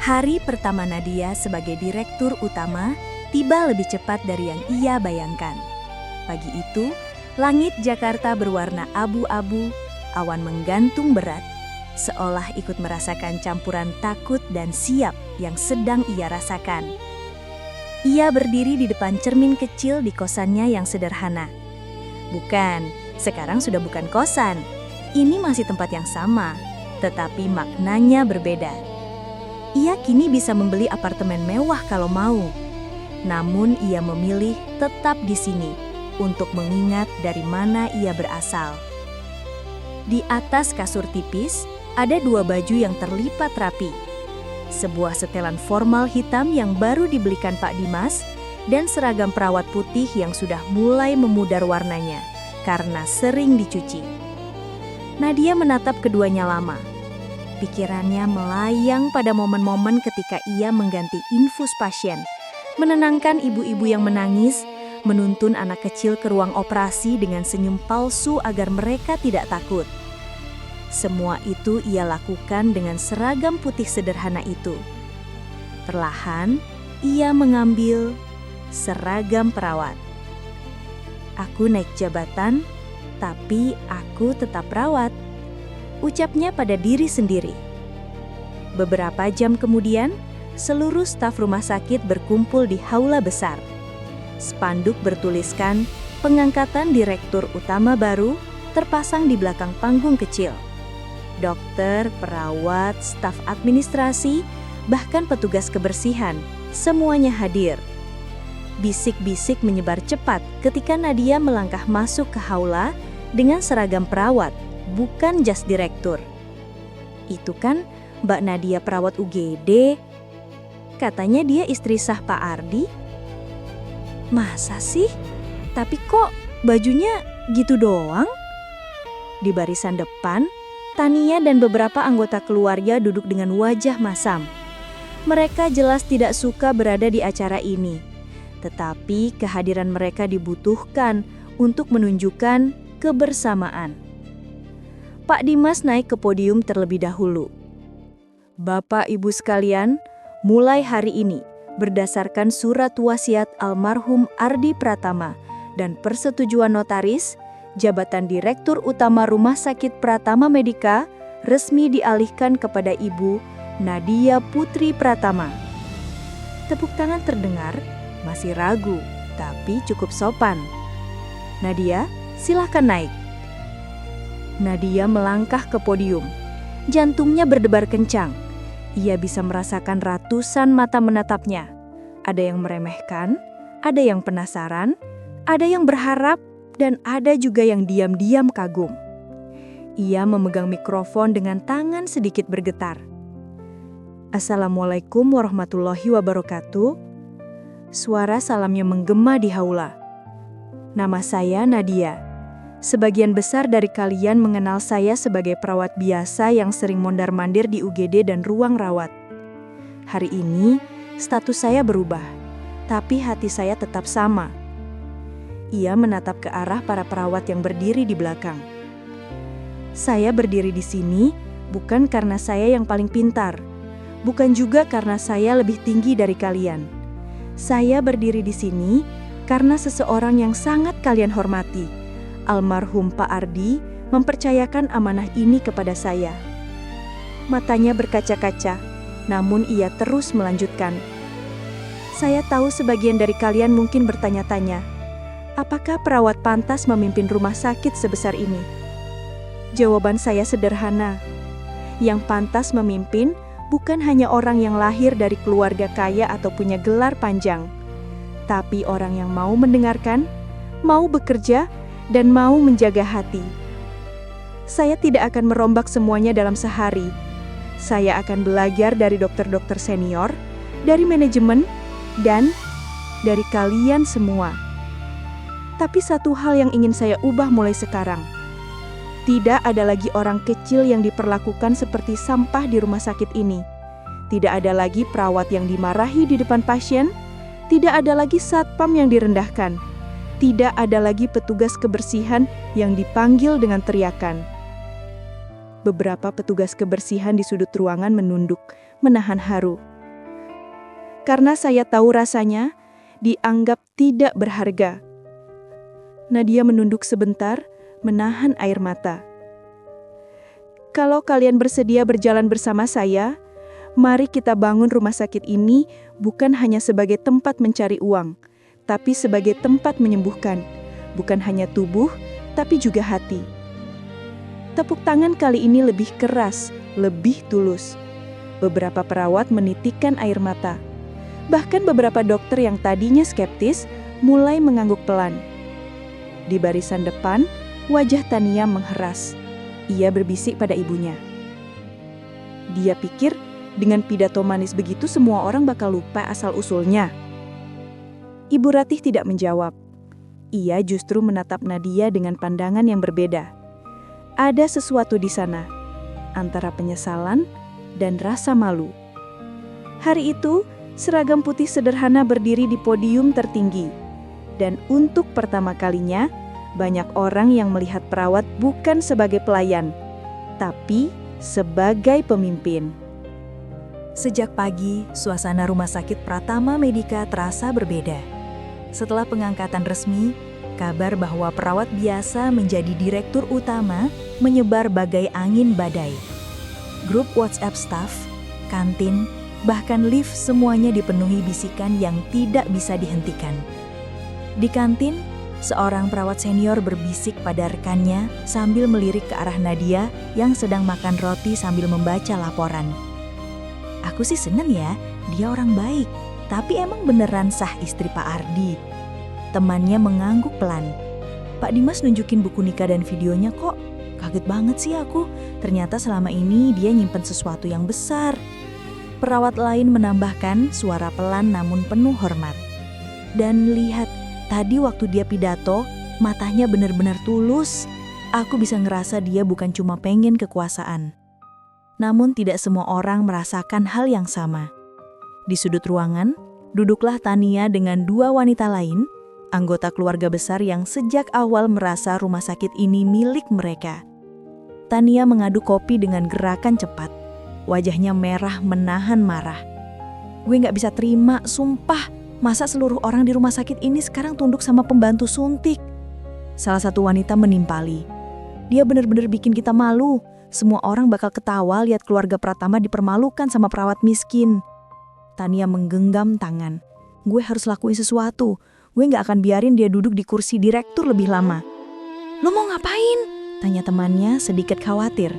Hari pertama Nadia sebagai direktur utama tiba lebih cepat dari yang ia bayangkan. Pagi itu, langit Jakarta berwarna abu-abu, awan menggantung berat, seolah ikut merasakan campuran takut dan siap yang sedang ia rasakan. Ia berdiri di depan cermin kecil di kosannya yang sederhana. Bukan, sekarang sudah bukan kosan. Ini masih tempat yang sama, tetapi maknanya berbeda. Ia kini bisa membeli apartemen mewah kalau mau. Namun ia memilih tetap di sini untuk mengingat dari mana ia berasal. Di atas kasur tipis, ada 2 baju yang terlipat rapi. Sebuah setelan formal hitam yang baru dibelikan Pak Dimas, dan seragam perawat putih yang sudah mulai memudar warnanya karena sering dicuci. Nadia menatap keduanya lama. Pikirannya melayang pada momen-momen ketika ia mengganti infus pasien, menenangkan ibu-ibu yang menangis, menuntun anak kecil ke ruang operasi dengan senyum palsu agar mereka tidak takut. Semua itu ia lakukan dengan seragam putih sederhana itu. Perlahan, ia mengambil seragam perawat. Aku naik jabatan, tapi aku tetap perawat, ucapnya pada diri sendiri. Beberapa jam kemudian, seluruh staf rumah sakit berkumpul di aula besar. Spanduk bertuliskan pengangkatan direktur utama baru terpasang di belakang panggung kecil. Dokter, perawat, staf administrasi, bahkan petugas kebersihan, semuanya hadir. Bisik-bisik menyebar cepat ketika Nadia melangkah masuk ke aula dengan seragam perawat, bukan jas direktur. Itu kan Mbak Nadia perawat UGD. Katanya dia istri sah Pak Ardi. Masa sih? Tapi kok bajunya gitu doang? Di barisan depan, Tania dan beberapa anggota keluarga duduk dengan wajah masam. Mereka jelas tidak suka berada di acara ini, tetapi kehadiran mereka dibutuhkan untuk menunjukkan kebersamaan. Pak Dimas naik ke podium terlebih dahulu. Bapak Ibu sekalian, mulai hari ini, berdasarkan surat wasiat almarhum Ardi Pratama dan persetujuan notaris, jabatan Direktur Utama Rumah Sakit Pratama Medika resmi dialihkan kepada Ibu Nadia Putri Pratama. Tepuk tangan terdengar, masih ragu, tapi cukup sopan. Nadia, silahkan naik. Nadia melangkah ke podium. Jantungnya berdebar kencang. Ia bisa merasakan ratusan mata menatapnya. Ada yang meremehkan, ada yang penasaran, ada yang berharap, dan ada juga yang diam-diam kagum. Ia memegang mikrofon dengan tangan sedikit bergetar. Assalamualaikum warahmatullahi wabarakatuh. Suara salamnya menggema di aula. Nama saya Nadia. Sebagian besar dari kalian mengenal saya sebagai perawat biasa yang sering mondar-mandir di UGD dan ruang rawat. Hari ini, status saya berubah, tapi hati saya tetap sama. Ia menatap ke arah para perawat yang berdiri di belakang. Saya berdiri di sini bukan karena saya yang paling pintar, bukan juga karena saya lebih tinggi dari kalian. Saya berdiri di sini karena seseorang yang sangat kalian hormati, almarhum Pak Ardi, mempercayakan amanah ini kepada saya. Matanya berkaca-kaca, namun ia terus melanjutkan. Saya tahu sebagian dari kalian mungkin bertanya-tanya, apakah perawat pantas memimpin rumah sakit sebesar ini? Jawaban saya sederhana. Yang pantas memimpin bukan hanya orang yang lahir dari keluarga kaya atau punya gelar panjang, tapi orang yang mau mendengarkan, mau bekerja, dan mau menjaga hati. Saya tidak akan merombak semuanya dalam sehari. Saya akan belajar dari dokter-dokter senior, dari manajemen, dan dari kalian semua. Tapi satu hal yang ingin saya ubah mulai sekarang. Tidak ada lagi orang kecil yang diperlakukan seperti sampah di rumah sakit ini. Tidak ada lagi perawat yang dimarahi di depan pasien. Tidak ada lagi satpam yang direndahkan. Tidak ada lagi petugas kebersihan yang dipanggil dengan teriakan. Beberapa petugas kebersihan di sudut ruangan menunduk, menahan haru. Karena saya tahu rasanya dianggap tidak berharga. Nadia menunduk sebentar, menahan air mata. Kalau kalian bersedia berjalan bersama saya, mari kita bangun rumah sakit ini bukan hanya sebagai tempat mencari uang, tapi sebagai tempat menyembuhkan, bukan hanya tubuh, tapi juga hati. Tepuk tangan kali ini lebih keras, lebih tulus. Beberapa perawat menitikkan air mata. Bahkan beberapa dokter yang tadinya skeptis mulai mengangguk pelan. Di barisan depan, wajah Tania mengheras. Ia berbisik pada ibunya. Dia pikir dengan pidato manis begitu semua orang bakal lupa asal-usulnya. Ibu Ratih tidak menjawab. Ia justru menatap Nadia dengan pandangan yang berbeda. Ada sesuatu di sana, antara penyesalan dan rasa malu. Hari itu, seragam putih sederhana berdiri di podium tertinggi. Dan untuk pertama kalinya, banyak orang yang melihat perawat bukan sebagai pelayan, tapi sebagai pemimpin. Sejak pagi, suasana Rumah Sakit Pratama Medika terasa berbeda. Setelah pengangkatan resmi, kabar bahwa perawat biasa menjadi direktur utama menyebar bagai angin badai. Grup WhatsApp staff, kantin, bahkan lift semuanya dipenuhi bisikan yang tidak bisa dihentikan. Di kantin, seorang perawat senior berbisik pada rekannya sambil melirik ke arah Nadia yang sedang makan roti sambil membaca laporan. Aku sih seneng ya, dia orang baik, tapi emang beneran sah istri Pak Ardi. Temannya mengangguk pelan. Pak Dimas nunjukin buku nikah dan videonya kok. Kaget banget sih aku, ternyata selama ini dia nyimpen sesuatu yang besar. Perawat lain menambahkan suara pelan namun penuh hormat. Dan lihat, tadi waktu dia pidato, matanya benar-benar tulus. Aku bisa ngerasa dia bukan cuma pengen kekuasaan. Namun tidak semua orang merasakan hal yang sama. Di sudut ruangan, duduklah Tania dengan dua wanita lain, anggota keluarga besar yang sejak awal merasa rumah sakit ini milik mereka. Tania mengaduk kopi dengan gerakan cepat. Wajahnya merah menahan marah. Gue gak bisa terima, sumpah. Masa seluruh orang di rumah sakit ini sekarang tunduk sama pembantu suntik? Salah satu wanita menimpali. Dia benar-benar bikin kita malu. Semua orang bakal ketawa lihat keluarga Pratama dipermalukan sama perawat miskin. Tania menggenggam tangan. Gue harus lakuin sesuatu. Gue gak akan biarin dia duduk di kursi direktur lebih lama. Lo mau ngapain? Tanya temannya sedikit khawatir.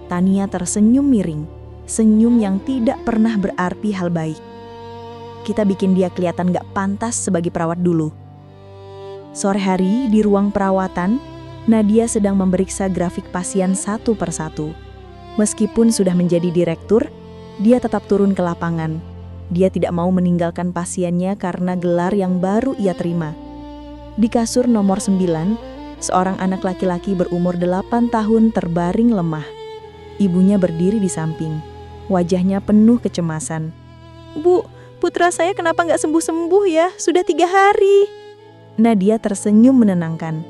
Tania tersenyum miring. Senyum yang tidak pernah berarti hal baik. Kita bikin dia kelihatan gak pantas sebagai perawat dulu. Sore hari di ruang perawatan, Nadia sedang memeriksa grafik pasien satu persatu. Meskipun sudah menjadi direktur, dia tetap turun ke lapangan. Dia tidak mau meninggalkan pasiennya karena gelar yang baru ia terima. Di kasur nomor 9, seorang anak laki-laki berumur 8 tahun terbaring lemah. Ibunya berdiri di samping. Wajahnya penuh kecemasan. Bu, putra saya kenapa nggak sembuh-sembuh ya? Sudah 3 hari. Nadia tersenyum menenangkan.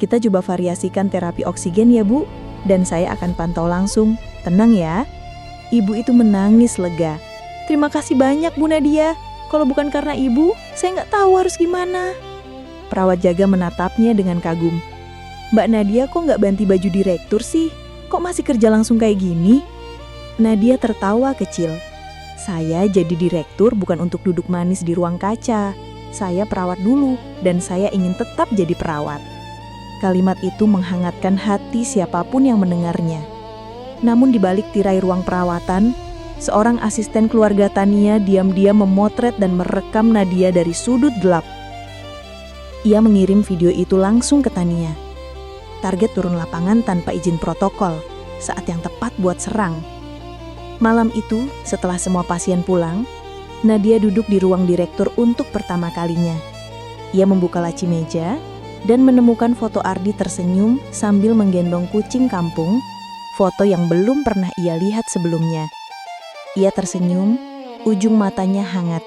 Kita coba variasikan terapi oksigen ya Bu, dan saya akan pantau langsung. Tenang ya. Ibu itu menangis lega. Terima kasih banyak Bu Nadia. Kalau bukan karena ibu, saya nggak tahu harus gimana. Perawat jaga menatapnya dengan kagum. Mbak Nadia kok nggak ganti baju direktur sih? Kok masih kerja langsung kayak gini? Nadia tertawa kecil. Saya jadi direktur bukan untuk duduk manis di ruang kaca. Saya perawat dulu dan saya ingin tetap jadi perawat. Kalimat itu menghangatkan hati siapapun yang mendengarnya. Namun di balik tirai ruang perawatan, seorang asisten keluarga Tania diam-diam memotret dan merekam Nadia dari sudut gelap. Ia mengirim video itu langsung ke Tania. Target turun lapangan tanpa izin protokol, saat yang tepat buat serang. Malam itu, setelah semua pasien pulang, Nadia duduk di ruang direktur untuk pertama kalinya. Ia membuka laci meja dan menemukan foto Ardi tersenyum sambil menggendong kucing kampung, foto yang belum pernah ia lihat sebelumnya. Ia tersenyum, ujung matanya hangat.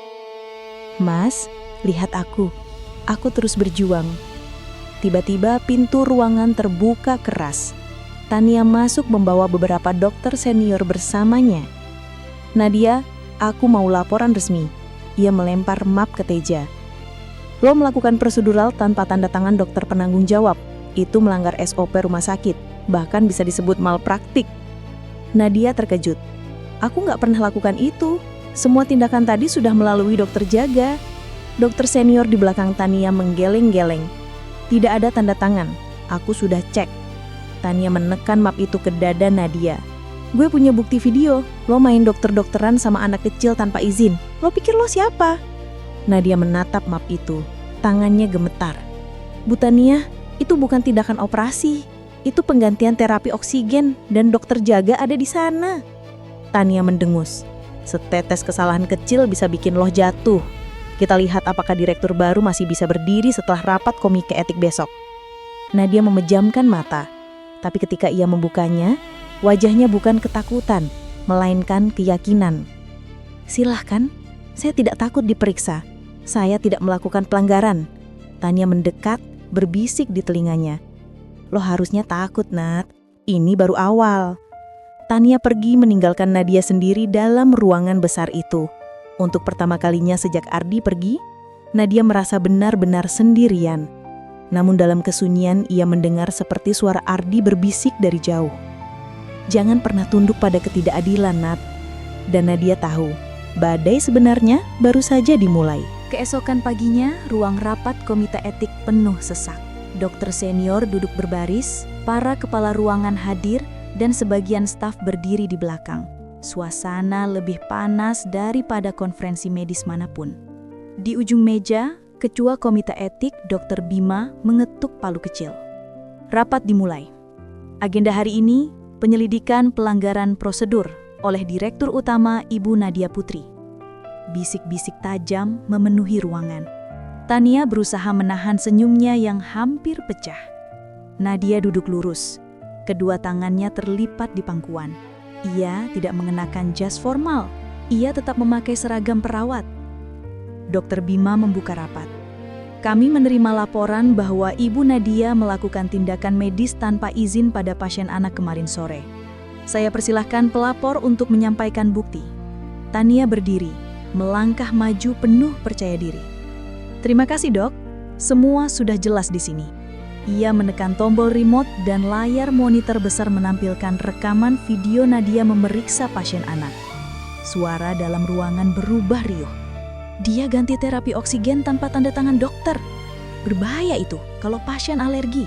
Mas, lihat aku. Aku terus berjuang. Tiba-tiba pintu ruangan terbuka keras. Tania masuk membawa beberapa dokter senior bersamanya. Nadia, aku mau laporan resmi. Ia melempar map ke Teja. Lo melakukan prosedural tanpa tanda tangan dokter penanggung jawab. Itu melanggar SOP rumah sakit. Bahkan bisa disebut malpraktik. Nadia terkejut. Aku nggak pernah lakukan itu. Semua tindakan tadi sudah melalui dokter jaga. Dokter senior di belakang Tania menggeleng-geleng. Tidak ada tanda tangan. Aku sudah cek. Tania menekan map itu ke dada Nadia. Gue punya bukti video. Lo main dokter-dokteran sama anak kecil tanpa izin. Lo pikir lo siapa? Nadia menatap map itu. Tangannya gemetar. Bu Tania, itu bukan tindakan operasi. Itu penggantian terapi oksigen dan dokter jaga ada di sana. Tania mendengus. Setetes kesalahan kecil bisa bikin lo jatuh. Kita lihat apakah direktur baru masih bisa berdiri setelah rapat komite etik besok. Nadia memejamkan mata. Tapi ketika ia membukanya, wajahnya bukan ketakutan, melainkan keyakinan. Silahkan, saya tidak takut diperiksa. Saya tidak melakukan pelanggaran. Tania mendekat, berbisik di telinganya. Lo harusnya takut, Nat. Ini baru awal. Tania pergi meninggalkan Nadia sendiri dalam ruangan besar itu. Untuk pertama kalinya sejak Ardi pergi, Nadia merasa benar-benar sendirian. Namun dalam kesunyian ia mendengar seperti suara Ardi berbisik dari jauh. Jangan pernah tunduk pada ketidakadilan, Nat. Dan Nadia tahu, badai sebenarnya baru saja dimulai. Keesokan paginya, ruang rapat komite etik penuh sesak. Dokter senior duduk berbaris, para kepala ruangan hadir, dan sebagian staf berdiri di belakang. Suasana lebih panas daripada konferensi medis manapun. Di ujung meja, Ketua Komite Etik Dr. Bima mengetuk palu kecil. Rapat dimulai. Agenda hari ini, penyelidikan pelanggaran prosedur oleh Direktur Utama Ibu Nadia Putri. Bisik-bisik tajam memenuhi ruangan. Tania berusaha menahan senyumnya yang hampir pecah. Nadia duduk lurus. Kedua tangannya terlipat di pangkuan. Ia tidak mengenakan jas formal. Ia tetap memakai seragam perawat. Dr. Bima membuka rapat. Kami menerima laporan bahwa Ibu Nadia melakukan tindakan medis tanpa izin pada pasien anak kemarin sore. Saya persilahkan pelapor untuk menyampaikan bukti. Tania berdiri, melangkah maju penuh percaya diri. Terima kasih, Dok. Semua sudah jelas di sini. Ia menekan tombol remote dan layar monitor besar menampilkan rekaman video Nadia memeriksa pasien anak. Suara dalam ruangan berubah riuh. Dia ganti terapi oksigen tanpa tanda tangan dokter. Berbahaya itu kalau pasien alergi.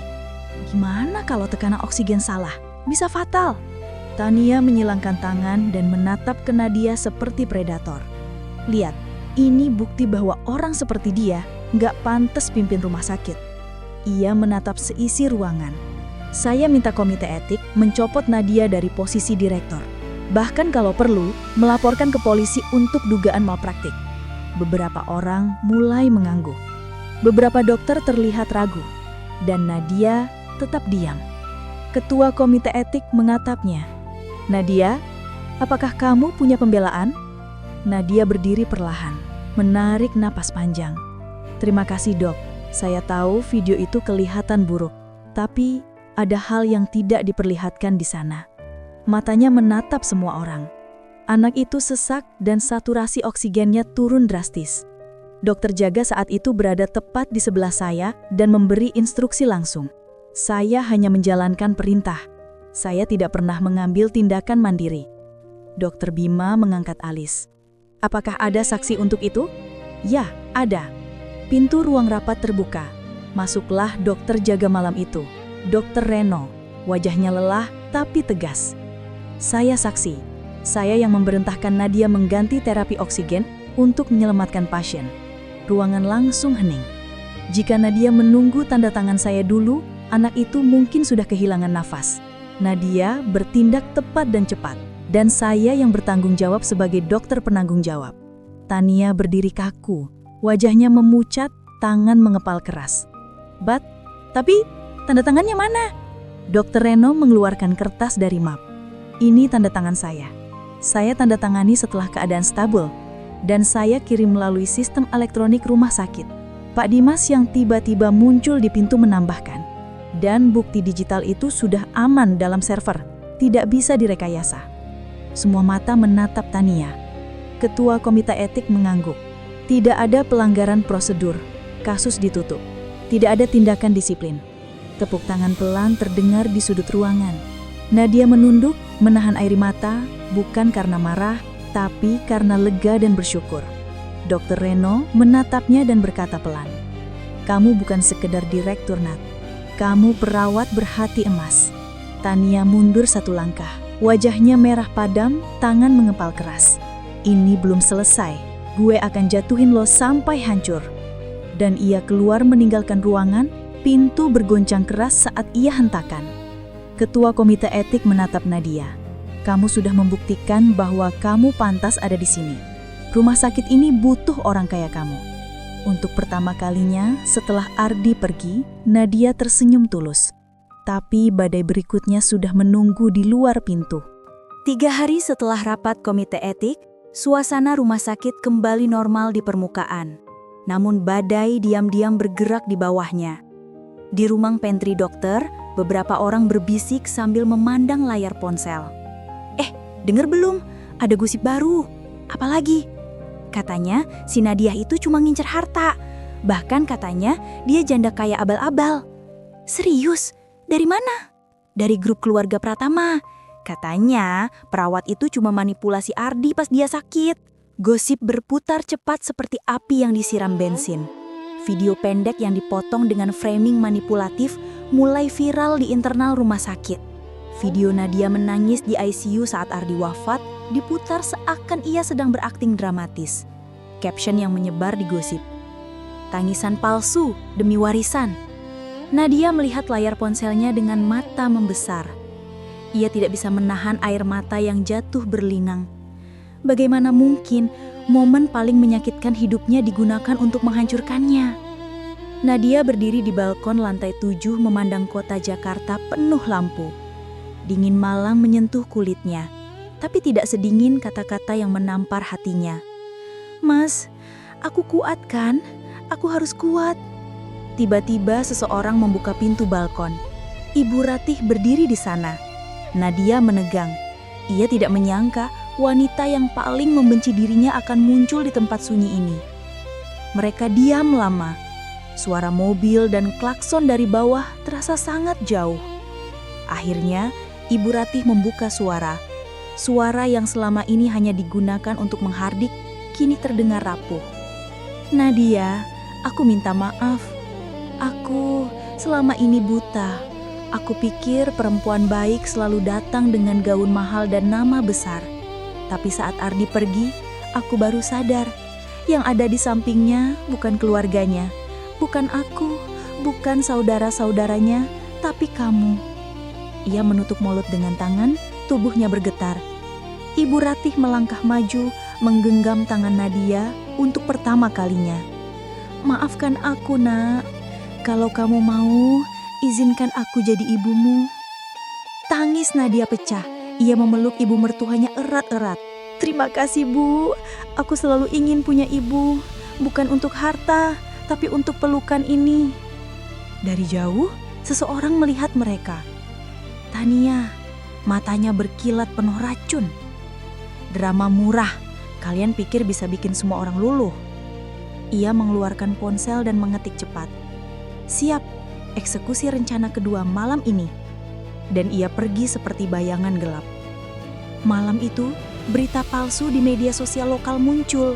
Gimana kalau tekanan oksigen salah? Bisa fatal. Tania menyilangkan tangan dan menatap ke Nadia seperti predator. Lihat, ini bukti bahwa orang seperti dia nggak pantas pimpin rumah sakit. Ia menatap seisi ruangan. Saya minta komite etik mencopot Nadia dari posisi direktur. Bahkan kalau perlu, melaporkan ke polisi untuk dugaan malpraktik. Beberapa orang mulai mengangguk. Beberapa dokter terlihat ragu. Dan Nadia tetap diam. Ketua komite etik mengatapnya. Nadia, apakah kamu punya pembelaan? Nadia berdiri perlahan, menarik napas panjang. Terima kasih, Dok. Saya tahu video itu kelihatan buruk, tapi ada hal yang tidak diperlihatkan di sana. Matanya menatap semua orang. Anak itu sesak dan saturasi oksigennya turun drastis. Dokter jaga saat itu berada tepat di sebelah saya dan memberi instruksi langsung. Saya hanya menjalankan perintah. Saya tidak pernah mengambil tindakan mandiri. Dokter Bima mengangkat alis. Apakah ada saksi untuk itu? Ya, ada. Pintu ruang rapat terbuka. Masuklah dokter jaga malam itu, Dr. Reno. Wajahnya lelah tapi tegas. Saya saksi. Saya yang memerintahkan Nadia mengganti terapi oksigen untuk menyelamatkan pasien. Ruangan langsung hening. Jika Nadia menunggu tanda tangan saya dulu, anak itu mungkin sudah kehilangan nafas. Nadia bertindak tepat dan cepat. Dan saya yang bertanggung jawab sebagai dokter penanggung jawab. Tania berdiri kaku. Wajahnya memucat, tangan mengepal keras. Tapi tanda tangannya mana? Dr. Reno mengeluarkan kertas dari map. Ini tanda tangan saya. Saya tanda tangani setelah keadaan stabil. dan saya kirim melalui sistem elektronik rumah sakit. Pak Dimas yang tiba-tiba muncul di pintu menambahkan, dan bukti digital itu sudah aman dalam server, tidak bisa direkayasa. Semua mata menatap Tania. Ketua Komite Etik mengangguk. Tidak ada pelanggaran prosedur, kasus ditutup. Tidak ada tindakan disiplin. Tepuk tangan pelan terdengar di sudut ruangan. Nadia menunduk, menahan air mata, bukan karena marah, tapi karena lega dan bersyukur. Dr. Reno menatapnya dan berkata pelan, "Kamu bukan sekedar direktur, Nat. Kamu perawat berhati emas." Tania mundur satu langkah. Wajahnya merah padam, tangan mengepal keras. "Ini belum selesai. Gue akan jatuhin lo sampai hancur." Dan ia keluar meninggalkan ruangan, pintu bergoncang keras saat ia hentakan. Ketua Komite Etik menatap Nadia. "Kamu sudah membuktikan bahwa kamu pantas ada di sini. Rumah sakit ini butuh orang kayak kamu." Untuk pertama kalinya setelah Ardi pergi, Nadia tersenyum tulus. Tapi badai berikutnya sudah menunggu di luar pintu. 3 hari setelah rapat Komite Etik, suasana rumah sakit kembali normal di permukaan. Namun badai diam-diam bergerak di bawahnya. Di ruang pantry dokter, beberapa orang berbisik sambil memandang layar ponsel. Dengar belum? Ada gosip baru. Apalagi? Katanya si Nadia itu cuma ngincer harta. Bahkan katanya dia janda kaya abal-abal. Serius? Dari mana? Dari grup keluarga Pratama. Katanya perawat itu cuma manipulasi Ardi pas dia sakit. Gosip berputar cepat seperti api yang disiram bensin. Video pendek yang dipotong dengan framing manipulatif mulai viral di internal rumah sakit. Video Nadia menangis di ICU saat Ardi wafat diputar seakan ia sedang berakting dramatis. Caption yang menyebar di gosip, "Tangisan palsu demi warisan." Nadia melihat layar ponselnya dengan mata membesar. Ia tidak bisa menahan air mata yang jatuh berlinang. Bagaimana mungkin momen paling menyakitkan hidupnya digunakan untuk menghancurkannya? Nadia berdiri di balkon lantai 7 memandang kota Jakarta penuh lampu. Dingin malam menyentuh kulitnya, tapi tidak sedingin kata-kata yang menampar hatinya. "Mas, aku kuat kan? Aku harus kuat." Tiba-tiba seseorang membuka pintu balkon. Ibu Ratih berdiri di sana. Nadia menegang. Ia tidak menyangka wanita yang paling membenci dirinya akan muncul di tempat sunyi ini. Mereka diam lama. Suara mobil dan klakson dari bawah terasa sangat jauh. Akhirnya, Ibu Ratih membuka suara. Suara yang selama ini hanya digunakan untuk menghardik, kini terdengar rapuh. "Nadia, aku minta maaf. Aku selama ini buta. Aku pikir perempuan baik selalu datang dengan gaun mahal dan nama besar. Tapi saat Ardi pergi, aku baru sadar. Yang ada di sampingnya bukan keluarganya, bukan aku, bukan saudara-saudaranya, tapi kamu." Ia menutup mulut dengan tangan, tubuhnya bergetar. Ibu Ratih melangkah maju, menggenggam tangan Nadia untuk pertama kalinya. "Maafkan aku, Nak. Kalau kamu mau, izinkan aku jadi ibumu." Tangis Nadia pecah. Ia memeluk ibu mertuanya erat-erat. "Terima kasih, Bu. Aku selalu ingin punya ibu. Bukan untuk harta, tapi untuk pelukan ini." Dari jauh, seseorang melihat mereka. Tania, matanya berkilat penuh racun. Drama murah, kalian pikir bisa bikin semua orang luluh? Ia mengeluarkan ponsel dan mengetik cepat. "Siap, eksekusi rencana kedua malam ini." Dan ia pergi seperti bayangan gelap. Malam itu, berita palsu di media sosial lokal muncul.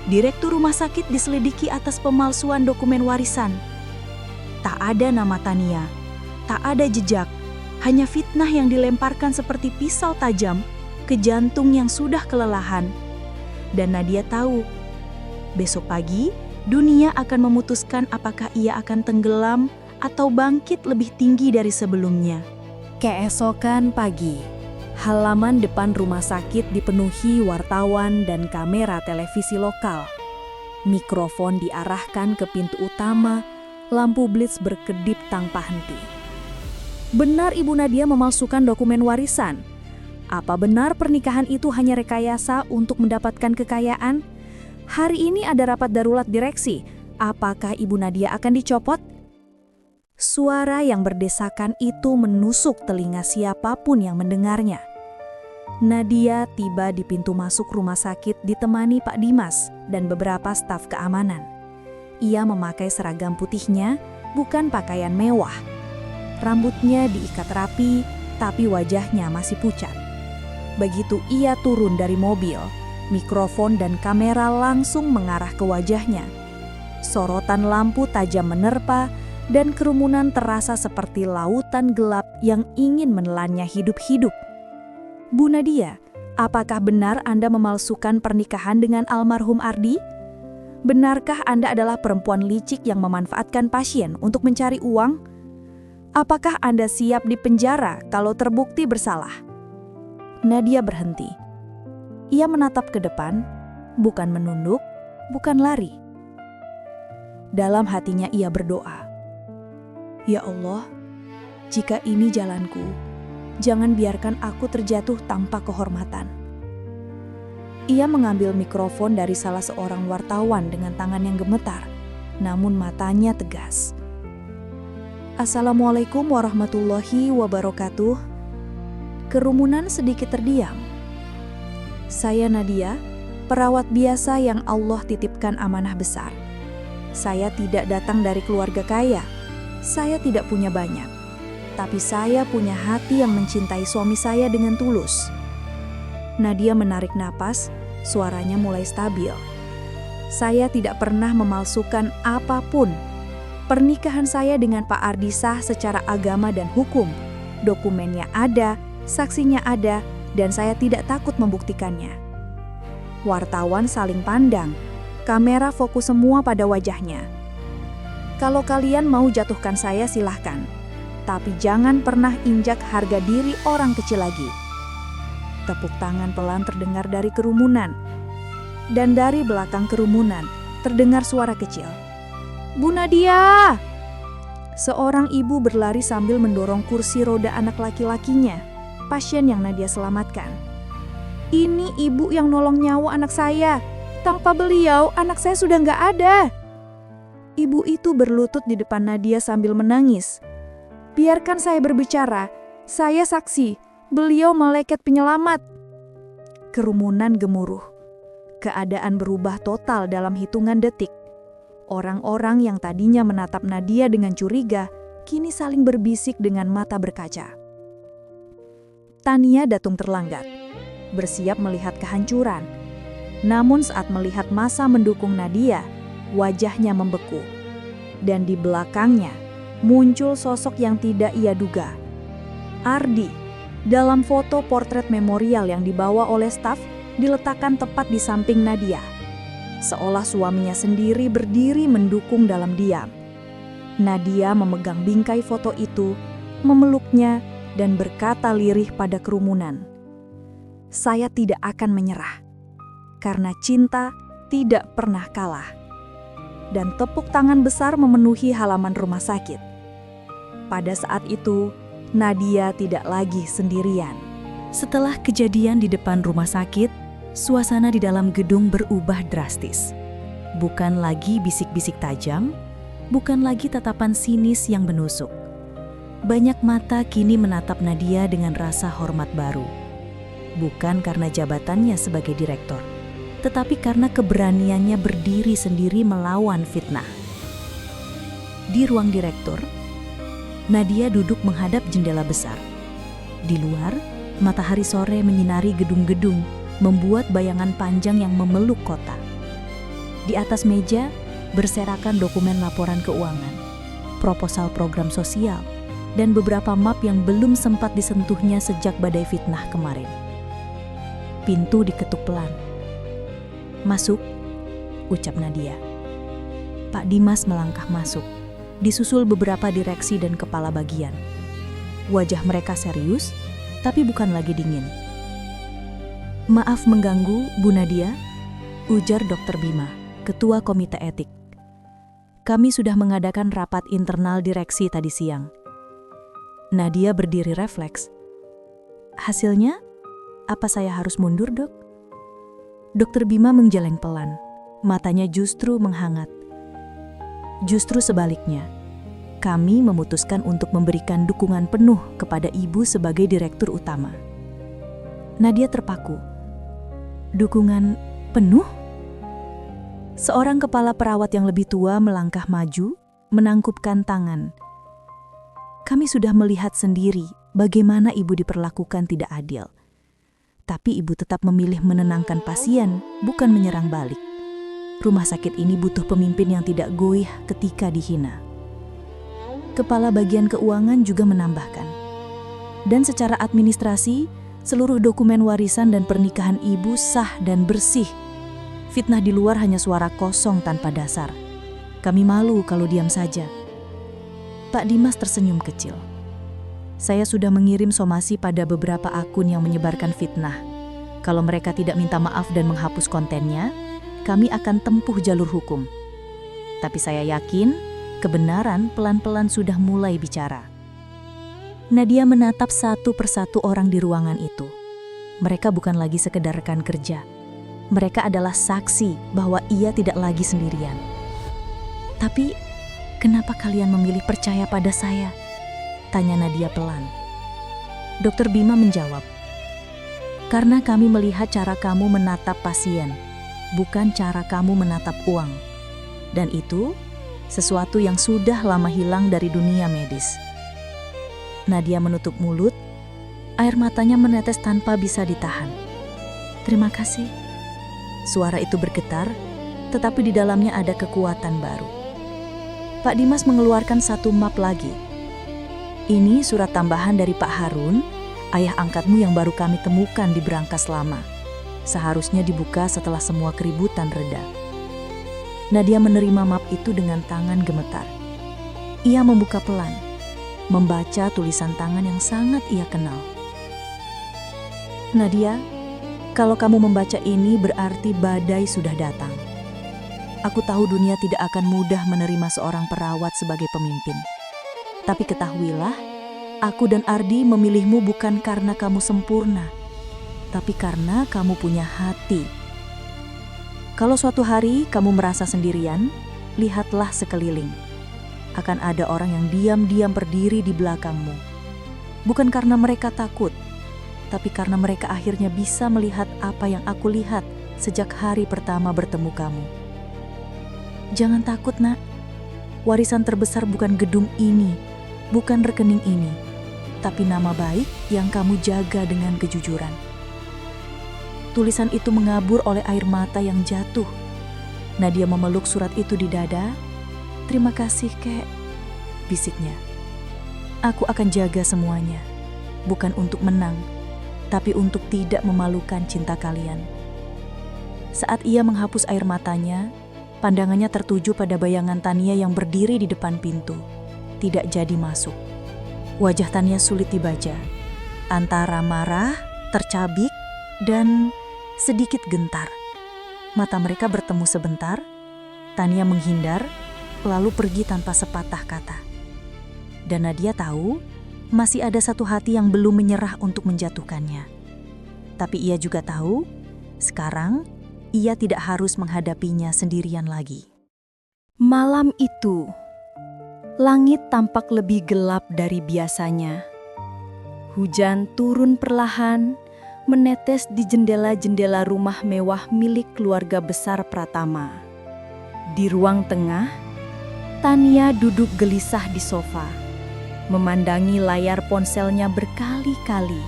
Direktur rumah sakit diselidiki atas pemalsuan dokumen warisan. Tak ada nama Tania, tak ada jejak. Hanya fitnah yang dilemparkan seperti pisau tajam ke jantung yang sudah kelelahan. Dan Nadia tahu, besok pagi dunia akan memutuskan apakah ia akan tenggelam atau bangkit lebih tinggi dari sebelumnya. Keesokan pagi, halaman depan rumah sakit dipenuhi wartawan dan kamera televisi lokal. Mikrofon diarahkan ke pintu utama, lampu blitz berkedip tanpa henti. Benar Ibu Nadia memalsukan dokumen warisan. Apa benar pernikahan itu hanya rekayasa untuk mendapatkan kekayaan? Hari ini ada rapat darurat direksi. Apakah Ibu Nadia akan dicopot? Suara yang berdesakan itu menusuk telinga siapapun yang mendengarnya. Nadia tiba di pintu masuk rumah sakit ditemani Pak Dimas dan beberapa staf keamanan. Ia memakai seragam putihnya, bukan pakaian mewah. Rambutnya diikat rapi, tapi wajahnya masih pucat. Begitu ia turun dari mobil, mikrofon dan kamera langsung mengarah ke wajahnya. Sorotan lampu tajam menerpa dan kerumunan terasa seperti lautan gelap yang ingin menelannya hidup-hidup. Bu Nadia, apakah benar Anda memalsukan pernikahan dengan almarhum Ardi? Benarkah Anda adalah perempuan licik yang memanfaatkan pasien untuk mencari uang? Apakah Anda siap dipenjara kalau terbukti bersalah? Nadia berhenti. Ia menatap ke depan, bukan menunduk, bukan lari. Dalam hatinya ia berdoa, "Ya Allah, jika ini jalanku, jangan biarkan aku terjatuh tanpa kehormatan." Ia mengambil mikrofon dari salah seorang wartawan dengan tangan yang gemetar, namun matanya tegas. "Assalamualaikum warahmatullahi wabarakatuh." Kerumunan sedikit terdiam. "Saya Nadia, perawat biasa yang Allah titipkan amanah besar. Saya tidak datang dari keluarga kaya. Saya tidak punya banyak. Tapi saya punya hati yang mencintai suami saya dengan tulus." Nadia menarik napas, suaranya mulai stabil. "Saya tidak pernah memalsukan apapun. Pernikahan saya dengan Pak Ardi sah secara agama dan hukum. Dokumennya ada, saksinya ada, dan saya tidak takut membuktikannya." Wartawan saling pandang. Kamera fokus semua pada wajahnya. "Kalau kalian mau jatuhkan saya silahkan. Tapi jangan pernah injak harga diri orang kecil lagi." Tepuk tangan pelan terdengar dari kerumunan. Dan dari belakang kerumunan terdengar suara kecil. "Bu Nadia!" Seorang ibu berlari sambil mendorong kursi roda anak laki-lakinya, pasien yang Nadia selamatkan. "Ini ibu yang nolong nyawa anak saya. Tanpa beliau, anak saya sudah nggak ada." Ibu itu berlutut di depan Nadia sambil menangis. "Biarkan saya berbicara. Saya saksi. Beliau malaikat penyelamat." Kerumunan gemuruh. Keadaan berubah total dalam hitungan detik. Orang-orang yang tadinya menatap Nadia dengan curiga, kini saling berbisik dengan mata berkaca. Tania Datung terlanggat, bersiap melihat kehancuran. Namun saat melihat massa mendukung Nadia, wajahnya membeku. Dan di belakangnya muncul sosok yang tidak ia duga. Ardi, dalam foto portret memorial yang dibawa oleh staf, diletakkan tepat di samping Nadia. Seolah suaminya sendiri berdiri mendukung dalam diam. Nadia memegang bingkai foto itu, memeluknya, dan berkata lirih pada kerumunan, "Saya tidak akan menyerah, karena cinta tidak pernah kalah." Dan tepuk tangan besar memenuhi halaman rumah sakit. Pada saat itu, Nadia tidak lagi sendirian. Setelah kejadian di depan rumah sakit, suasana di dalam gedung berubah drastis. Bukan lagi bisik-bisik tajam, bukan lagi tatapan sinis yang menusuk. Banyak mata kini menatap Nadia dengan rasa hormat baru. Bukan karena jabatannya sebagai direktur, tetapi karena keberaniannya berdiri sendiri melawan fitnah. Di ruang direktur, Nadia duduk menghadap jendela besar. Di luar, matahari sore menyinari gedung-gedung, membuat bayangan panjang yang memeluk kota. Di atas meja, berserakan dokumen laporan keuangan, proposal program sosial, dan beberapa map yang belum sempat disentuhnya sejak badai fitnah kemarin. Pintu diketuk pelan. "Masuk," ucap Nadia. Pak Dimas melangkah masuk, disusul beberapa direksi dan kepala bagian. Wajah mereka serius, tapi bukan lagi dingin. "Maaf mengganggu, Bu Nadia," ujar Dr. Bima, Ketua Komite Etik. "Kami sudah mengadakan rapat internal direksi tadi siang." Nadia berdiri refleks. "Hasilnya?" Apa saya harus mundur, Dok? Dokter Bima menggeleng pelan. Matanya justru menghangat. Justru sebaliknya, kami memutuskan untuk memberikan dukungan penuh kepada Ibu sebagai direktur utama. Nadia terpaku. Dukungan penuh? Seorang kepala perawat yang lebih tua melangkah maju, menangkupkan tangan. Kami sudah melihat sendiri bagaimana Ibu diperlakukan tidak adil. Tapi Ibu tetap memilih menenangkan pasien, bukan menyerang balik. Rumah sakit ini butuh pemimpin yang tidak goyah ketika dihina. Kepala bagian keuangan juga menambahkan. Dan secara administrasi, seluruh dokumen warisan dan pernikahan Ibu sah dan bersih. Fitnah di luar hanya suara kosong tanpa dasar. Kami malu kalau diam saja. Pak Dimas tersenyum kecil. Saya sudah mengirim somasi pada beberapa akun yang menyebarkan fitnah. Kalau mereka tidak minta maaf dan menghapus kontennya, kami akan tempuh jalur hukum. Tapi saya yakin kebenaran pelan-pelan sudah mulai bicara. Nadia menatap satu persatu orang di ruangan itu. Mereka bukan lagi sekedar rekan kerja. Mereka adalah saksi bahwa ia tidak lagi sendirian. Tapi, kenapa kalian memilih percaya pada saya? Tanya Nadia pelan. Dokter Bima menjawab, karena kami melihat cara kamu menatap pasien, bukan cara kamu menatap uang. Dan itu sesuatu yang sudah lama hilang dari dunia medis. Nadia menutup mulut, air matanya menetes tanpa bisa ditahan. Terima kasih. Suara itu bergetar, tetapi di dalamnya ada kekuatan baru. Pak Dimas mengeluarkan satu map lagi. Ini surat tambahan dari Pak Harun, ayah angkatmu yang baru kami temukan di berangkas lama. Seharusnya dibuka setelah semua keributan reda. Nadia menerima map itu dengan tangan gemetar. Ia membuka pelan, membaca tulisan tangan yang sangat ia kenal. Nadia, kalau kamu membaca ini berarti badai sudah datang. Aku tahu dunia tidak akan mudah menerima seorang perawat sebagai pemimpin. Tapi ketahuilah, aku dan Ardi memilihmu bukan karena kamu sempurna, tapi karena kamu punya hati. Kalau suatu hari kamu merasa sendirian, lihatlah sekeliling. Akan ada orang yang diam-diam berdiri di belakangmu. Bukan karena mereka takut, tapi karena mereka akhirnya bisa melihat apa yang aku lihat sejak hari pertama bertemu kamu. Jangan takut, Nak. Warisan terbesar bukan gedung ini, bukan rekening ini, tapi nama baik yang kamu jaga dengan kejujuran. Tulisan itu mengabur oleh air mata yang jatuh. Nadia memeluk surat itu di dada. Terima kasih, Kek, bisiknya. Aku akan jaga semuanya, bukan untuk menang, tapi untuk tidak memalukan cinta kalian. Saat ia menghapus air matanya, pandangannya tertuju pada bayangan Tania yang berdiri di depan pintu, tidak jadi masuk. Wajah Tania sulit dibaca, antara marah, tercabik, dan sedikit gentar. Mata mereka bertemu sebentar, Tania menghindar, lalu pergi tanpa sepatah kata. Dan Nadia tahu, masih ada satu hati yang belum menyerah untuk menjatuhkannya. Tapi ia juga tahu, sekarang ia tidak harus menghadapinya sendirian lagi. Malam itu, langit tampak lebih gelap dari biasanya. Hujan turun perlahan, menetes di jendela-jendela rumah mewah milik keluarga besar Pratama. Di ruang tengah, Tania duduk gelisah di sofa, memandangi layar ponselnya berkali-kali.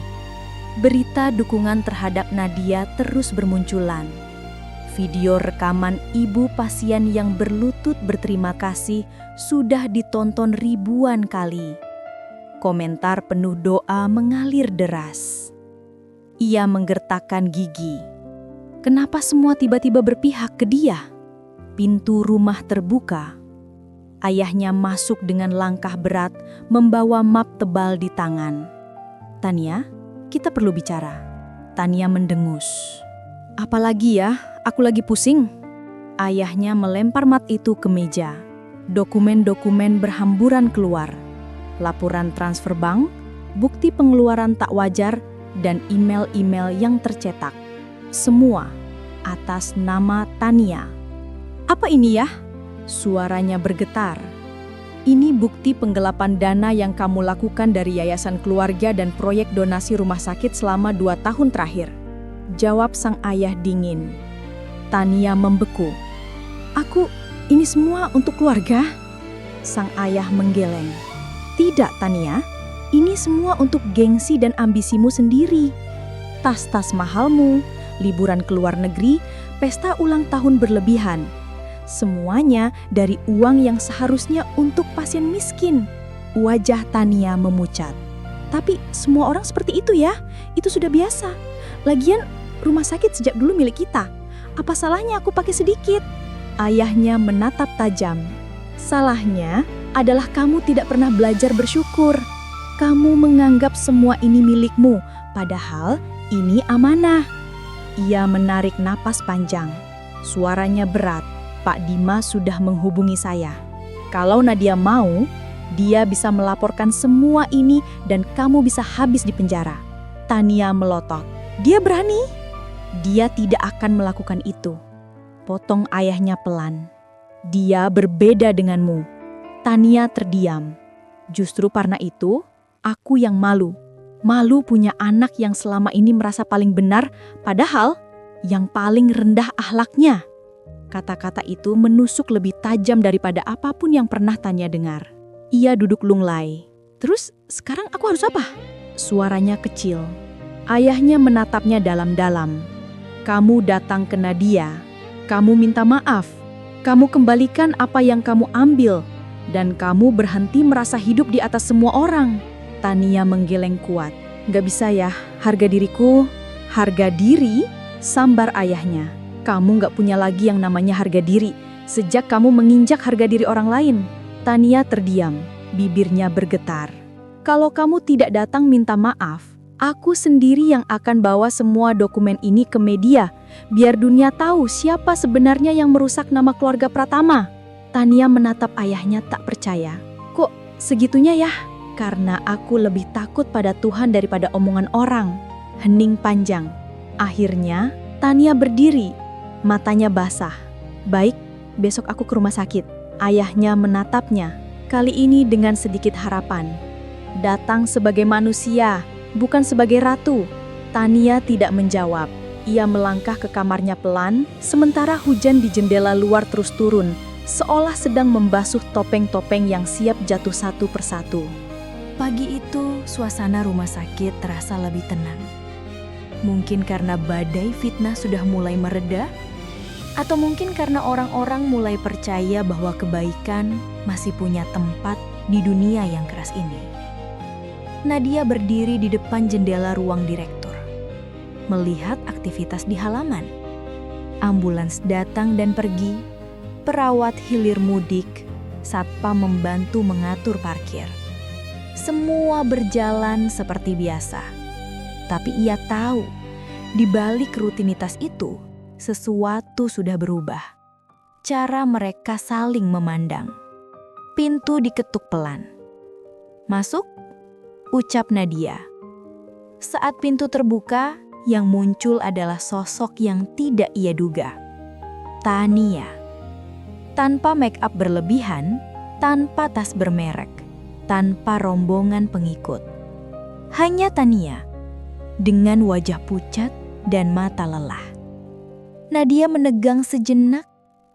Berita dukungan terhadap Nadia terus bermunculan. Video rekaman ibu pasien yang berlutut berterima kasih sudah ditonton ribuan kali. Komentar penuh doa mengalir deras. Ia menggertakkan gigi. Kenapa semua tiba-tiba berpihak ke dia? Pintu rumah terbuka. Ayahnya masuk dengan langkah berat, membawa map tebal di tangan. Tania, kita perlu bicara. Tania mendengus. Apalagi ya, aku lagi pusing. Ayahnya melempar map itu ke meja. Dokumen-dokumen berhamburan keluar. Laporan transfer bank, bukti pengeluaran tak wajar, dan email-email yang tercetak. Semua atas nama Tania. Apa ini ya? Suaranya bergetar. Ini bukti penggelapan dana yang kamu lakukan dari yayasan keluarga dan proyek donasi rumah sakit selama 2 tahun terakhir. Jawab sang ayah dingin. Tania membeku. Ini semua untuk keluarga? Sang ayah menggeleng. Tidak, Tania. Ini semua untuk gengsi dan ambisimu sendiri. Tas-tas mahalmu, liburan ke luar negeri, pesta ulang tahun berlebihan. Semuanya dari uang yang seharusnya untuk pasien miskin. Wajah Tania memucat. Tapi semua orang seperti itu ya, itu sudah biasa. Lagian rumah sakit sejak dulu milik kita. Apa salahnya aku pakai sedikit? Ayahnya menatap tajam. Salahnya adalah kamu tidak pernah belajar bersyukur. Kamu menganggap semua ini milikmu, padahal ini amanah. Ia menarik napas panjang. Suaranya berat. Pak Dimas sudah menghubungi saya. Kalau Nadia mau, dia bisa melaporkan semua ini dan kamu bisa habis di penjara. Tania melotot. Dia berani? Dia tidak akan melakukan itu. Potong ayahnya pelan. Dia berbeda denganmu. Tania terdiam. Justru karena itu, aku yang malu. Malu punya anak yang selama ini merasa paling benar, padahal yang paling rendah akhlaknya. Kata-kata itu menusuk lebih tajam daripada apapun yang pernah Tania dengar. Ia duduk lunglai. Terus sekarang aku harus apa? Suaranya kecil. Ayahnya menatapnya dalam-dalam. Kamu datang ke Nadia. Kamu minta maaf. Kamu kembalikan apa yang kamu ambil. Dan kamu berhenti merasa hidup di atas semua orang. Tania menggeleng kuat. Gak bisa ya, harga diriku. Harga diri? Sambar ayahnya. Kamu gak punya lagi yang namanya harga diri. Sejak kamu menginjak harga diri orang lain. Tania terdiam, bibirnya bergetar. Kalau kamu tidak datang minta maaf, aku sendiri yang akan bawa semua dokumen ini ke media. Biar dunia tahu siapa sebenarnya yang merusak nama keluarga Pratama. Tania menatap ayahnya tak percaya. Kok segitunya ya? Karena aku lebih takut pada Tuhan daripada omongan orang. Hening panjang. Akhirnya, Tania berdiri. Matanya basah. Baik, besok aku ke rumah sakit. Ayahnya menatapnya. Kali ini dengan sedikit harapan. Datang sebagai manusia, bukan sebagai ratu. Tania tidak menjawab. Ia melangkah ke kamarnya pelan, sementara hujan di jendela luar terus turun, seolah sedang membasuh topeng-topeng yang siap jatuh satu persatu. Pagi itu, suasana rumah sakit terasa lebih tenang. Mungkin karena badai fitnah sudah mulai mereda, atau mungkin karena orang-orang mulai percaya bahwa kebaikan masih punya tempat di dunia yang keras ini. Nadia berdiri di depan jendela ruang direktur, melihat aktivitas di halaman. Ambulans datang dan pergi, perawat hilir mudik, satpam membantu mengatur parkir. Semua berjalan seperti biasa. Tapi ia tahu, di balik rutinitas itu, sesuatu sudah berubah. Cara mereka saling memandang. Pintu diketuk pelan. Masuk, ucap Nadia. Saat pintu terbuka, yang muncul adalah sosok yang tidak ia duga. Tania. Tanpa make up berlebihan, tanpa tas bermerek, tanpa rombongan pengikut. Hanya Tania, dengan wajah pucat dan mata lelah. Nadia menegang sejenak,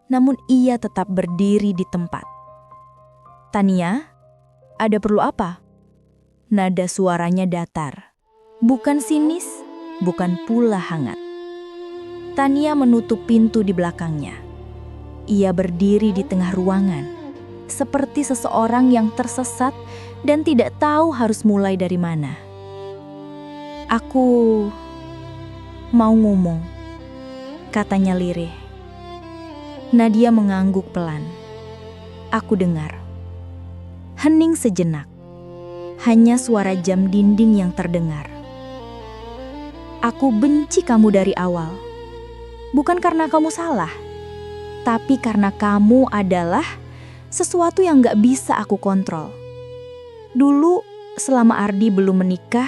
namun ia tetap berdiri di tempat. Tania, ada perlu apa? Nada suaranya datar, bukan sinis, bukan pula hangat. Tania menutup pintu di belakangnya. Ia berdiri di tengah ruangan, seperti seseorang yang tersesat dan tidak tahu harus mulai dari mana. Aku mau ngomong, katanya lirih. Nadia mengangguk pelan. Aku dengar. Hening sejenak. Hanya suara jam dinding yang terdengar. Aku benci kamu dari awal. Bukan karena kamu salah, tapi karena kamu adalah sesuatu yang gak bisa aku kontrol. Dulu, selama Ardi belum menikah,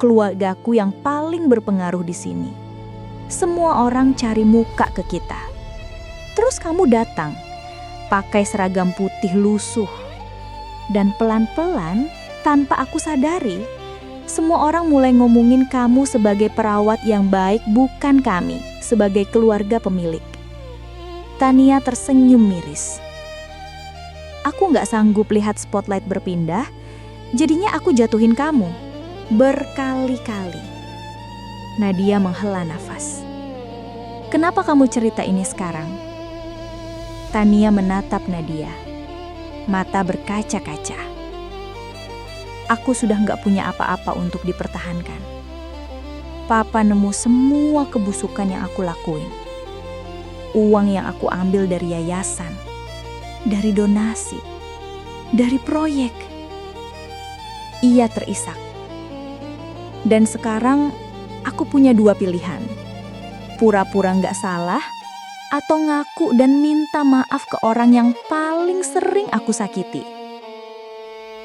keluargaku yang paling berpengaruh di sini. Semua orang cari muka ke kita. Terus kamu datang, pakai seragam putih lusuh. Dan pelan-pelan, tanpa aku sadari, semua orang mulai ngomongin kamu sebagai perawat yang baik, bukan kami, sebagai keluarga pemilik. Tania tersenyum miris. Aku gak sanggup lihat spotlight berpindah, jadinya aku jatuhin kamu. Berkali-kali. Nadia menghela nafas. Kenapa kamu cerita ini sekarang? Tania menatap Nadia. Mata berkaca-kaca. Aku sudah gak punya apa-apa untuk dipertahankan. Papa nemu semua kebusukan yang aku lakuin. Uang yang aku ambil dari yayasan, dari donasi, dari proyek. Ia terisak. Dan sekarang aku punya dua pilihan. Pura-pura gak salah, atau ngaku dan minta maaf ke orang yang paling sering aku sakiti.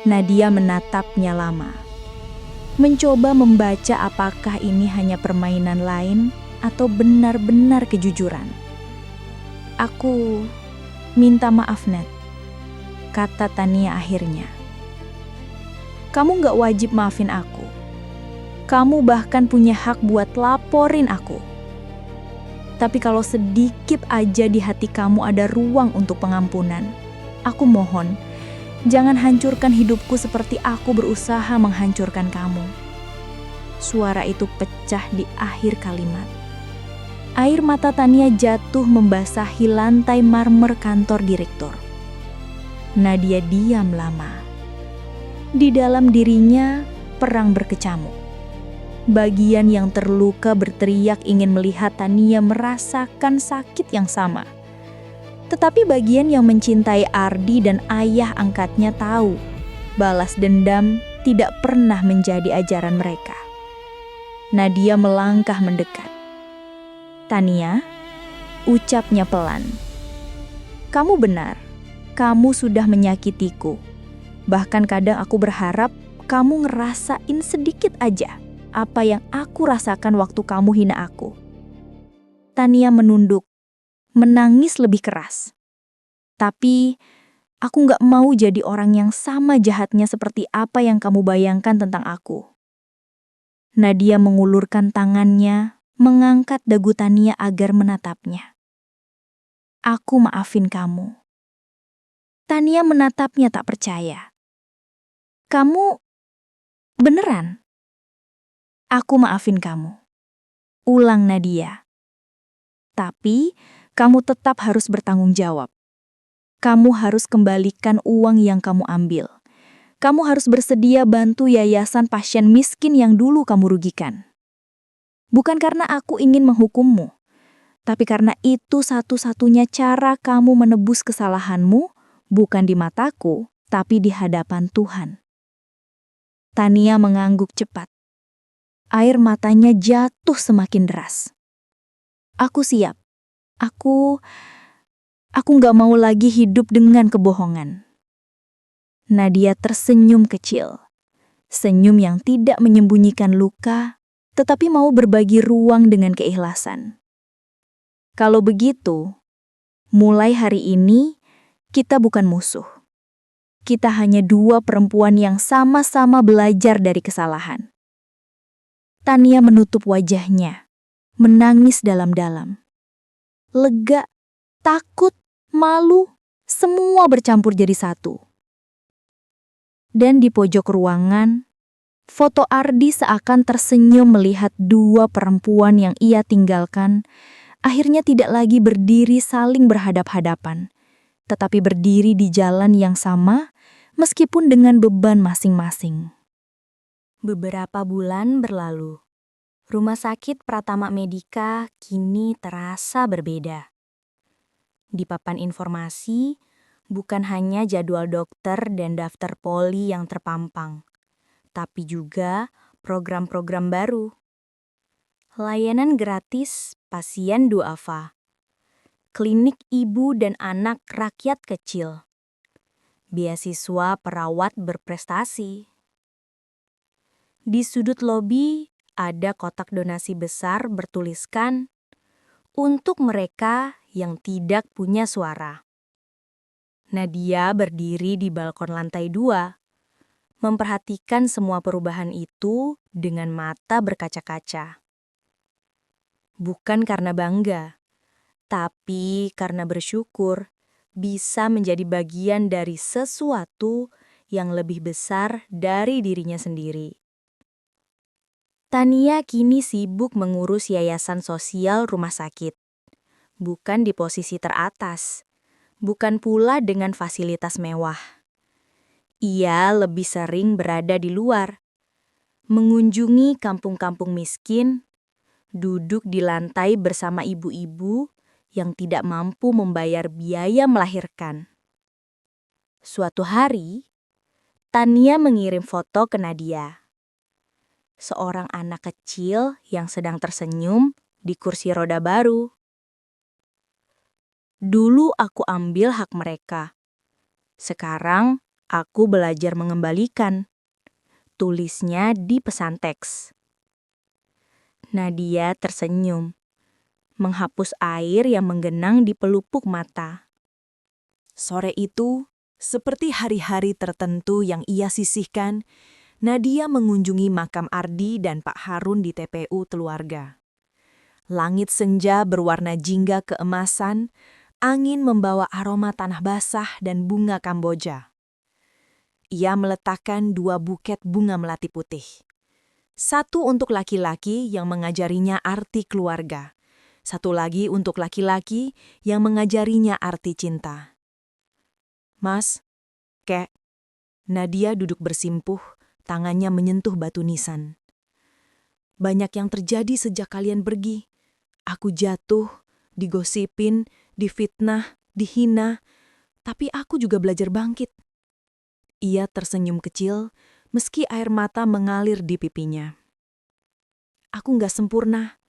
Nadia menatapnya lama. Mencoba membaca apakah ini hanya permainan lain atau benar-benar kejujuran. Aku minta maaf, Nat, kata Tania akhirnya. Kamu gak wajib maafin aku. Kamu bahkan punya hak buat laporin aku. Tapi kalau sedikit aja di hati kamu ada ruang untuk pengampunan, aku mohon, jangan hancurkan hidupku seperti aku berusaha menghancurkan kamu. Suara itu pecah di akhir kalimat. Air mata Tania jatuh membasahi lantai marmer kantor direktur. Nadia diam lama. Di dalam dirinya, perang berkecamuk. Bagian yang terluka berteriak ingin melihat Tania merasakan sakit yang sama. Tetapi bagian yang mencintai Ardi dan ayah angkatnya tahu, balas dendam tidak pernah menjadi ajaran mereka. Nadia melangkah mendekat. Tania, ucapnya pelan. Kamu benar, kamu sudah menyakitiku. Bahkan kadang aku berharap kamu ngerasain sedikit aja apa yang aku rasakan waktu kamu hina aku. Tania menunduk, menangis lebih keras. Tapi aku gak mau jadi orang yang sama jahatnya seperti apa yang kamu bayangkan tentang aku. Nadia mengulurkan tangannya, mengangkat dagu Tania agar menatapnya. Aku maafin kamu. Tania menatapnya tak percaya. Kamu beneran? Aku maafin kamu. Ulang Nadia. Tapi kamu tetap harus bertanggung jawab. Kamu harus kembalikan uang yang kamu ambil. Kamu harus bersedia bantu yayasan pasien miskin yang dulu kamu rugikan. Bukan karena aku ingin menghukummu, tapi karena itu satu-satunya cara kamu menebus kesalahanmu, bukan di mataku, tapi di hadapan Tuhan. Tania mengangguk cepat. Air matanya jatuh semakin deras. Aku siap. Aku gak mau lagi hidup dengan kebohongan. Nadia tersenyum kecil. Senyum yang tidak menyembunyikan luka, tetapi mau berbagi ruang dengan keikhlasan. Kalau begitu, mulai hari ini kita bukan musuh. Kita hanya dua perempuan yang sama-sama belajar dari kesalahan. Tania menutup wajahnya, menangis dalam-dalam. Lega, takut, malu, semua bercampur jadi satu. Dan di pojok ruangan, foto Ardi seakan tersenyum melihat dua perempuan yang ia tinggalkan, akhirnya tidak lagi berdiri saling berhadap-hadapan, tetapi berdiri di jalan yang sama, meskipun dengan beban masing-masing. Beberapa bulan berlalu. Rumah sakit Pratama Medika kini terasa berbeda. Di papan informasi, bukan hanya jadwal dokter dan daftar poli yang terpampang, tapi juga program-program baru. Layanan gratis pasien duafa, klinik ibu dan anak rakyat kecil, beasiswa perawat berprestasi. Di sudut lobi ada kotak donasi besar bertuliskan, "Untuk mereka yang tidak punya suara." Nadia berdiri di balkon lantai 2, memperhatikan semua perubahan itu dengan mata berkaca-kaca. Bukan karena bangga, tapi karena bersyukur bisa menjadi bagian dari sesuatu yang lebih besar dari dirinya sendiri. Tania kini sibuk mengurus yayasan sosial rumah sakit. Bukan di posisi teratas, bukan pula dengan fasilitas mewah. Ia lebih sering berada di luar, mengunjungi kampung-kampung miskin, duduk di lantai bersama ibu-ibu yang tidak mampu membayar biaya melahirkan. Suatu hari, Tania mengirim foto ke Nadia. Seorang anak kecil yang sedang tersenyum di kursi roda baru. Dulu aku ambil hak mereka. Sekarang aku belajar mengembalikan. Tulisnya di pesan teks. Nadia tersenyum, menghapus air yang menggenang di pelupuk mata. Sore itu, seperti hari-hari tertentu yang ia sisihkan, Nadia mengunjungi makam Ardi dan Pak Harun di TPU Keluarga. Langit senja berwarna jingga keemasan, angin membawa aroma tanah basah dan bunga Kamboja. Ia meletakkan 2 buket bunga melati putih. Satu untuk laki-laki yang mengajarinya arti keluarga. Satu lagi untuk laki-laki yang mengajarinya arti cinta. Mas, Kek, Nadia duduk bersimpuh, tangannya menyentuh batu nisan. Banyak yang terjadi sejak kalian pergi. Aku jatuh, digosipin, difitnah, dihina, tapi aku juga belajar bangkit. Ia tersenyum kecil, meski air mata mengalir di pipinya. Aku nggak sempurna.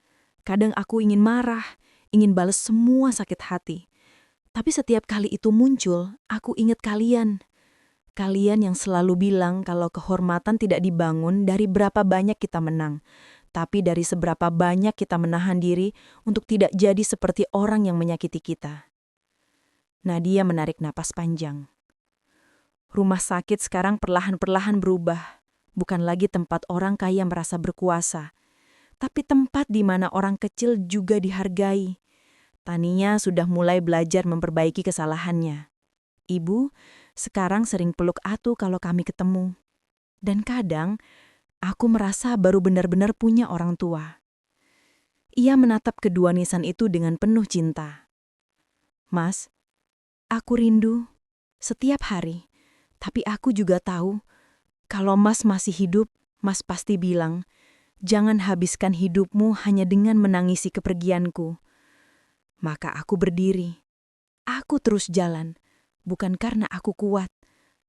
Kadang aku ingin marah, ingin balas semua sakit hati. Tapi setiap kali itu muncul, aku ingat kalian. Kalian yang selalu bilang kalau kehormatan tidak dibangun dari berapa banyak kita menang, tapi dari seberapa banyak kita menahan diri untuk tidak jadi seperti orang yang menyakiti kita. Nadia menarik napas panjang. Rumah sakit sekarang perlahan-perlahan berubah. Bukan lagi tempat orang kaya merasa berkuasa, tapi tempat di mana orang kecil juga dihargai. Tania sudah mulai belajar memperbaiki kesalahannya. Ibu sekarang sering peluk Atu kalau kami ketemu. Dan kadang, aku merasa baru benar-benar punya orang tua. Ia menatap kedua nisan itu dengan penuh cinta. Mas, aku rindu setiap hari. Tapi aku juga tahu, kalau Mas masih hidup, Mas pasti bilang, jangan habiskan hidupmu hanya dengan menangisi kepergianku. Maka aku berdiri. Aku terus jalan, bukan karena aku kuat,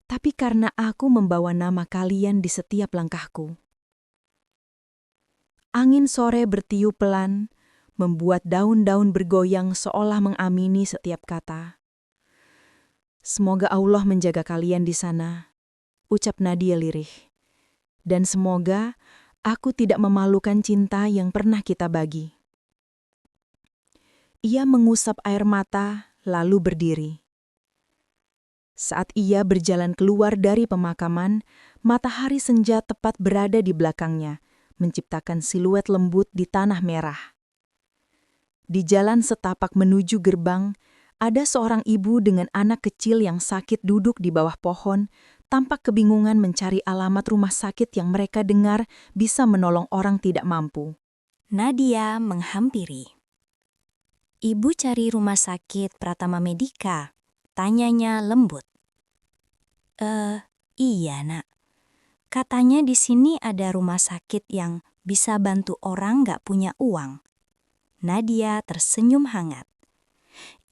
tapi karena aku membawa nama kalian di setiap langkahku. Angin sore bertiup pelan, membuat daun-daun bergoyang seolah mengamini setiap kata. Semoga Allah menjaga kalian di sana, ucap Nadia lirih. Dan semoga aku tidak memalukan cinta yang pernah kita bagi. Ia mengusap air mata, lalu berdiri. Saat ia berjalan keluar dari pemakaman, matahari senja tepat berada di belakangnya, menciptakan siluet lembut di tanah merah. Di jalan setapak menuju gerbang, ada seorang ibu dengan anak kecil yang sakit duduk di bawah pohon, tampak kebingungan mencari alamat rumah sakit yang mereka dengar bisa menolong orang tidak mampu. Nadia menghampiri. "Ibu cari rumah sakit Pratama Medika?" tanyanya lembut. Iya nak. Katanya di sini ada rumah sakit yang bisa bantu orang nggak punya uang." Nadia tersenyum hangat.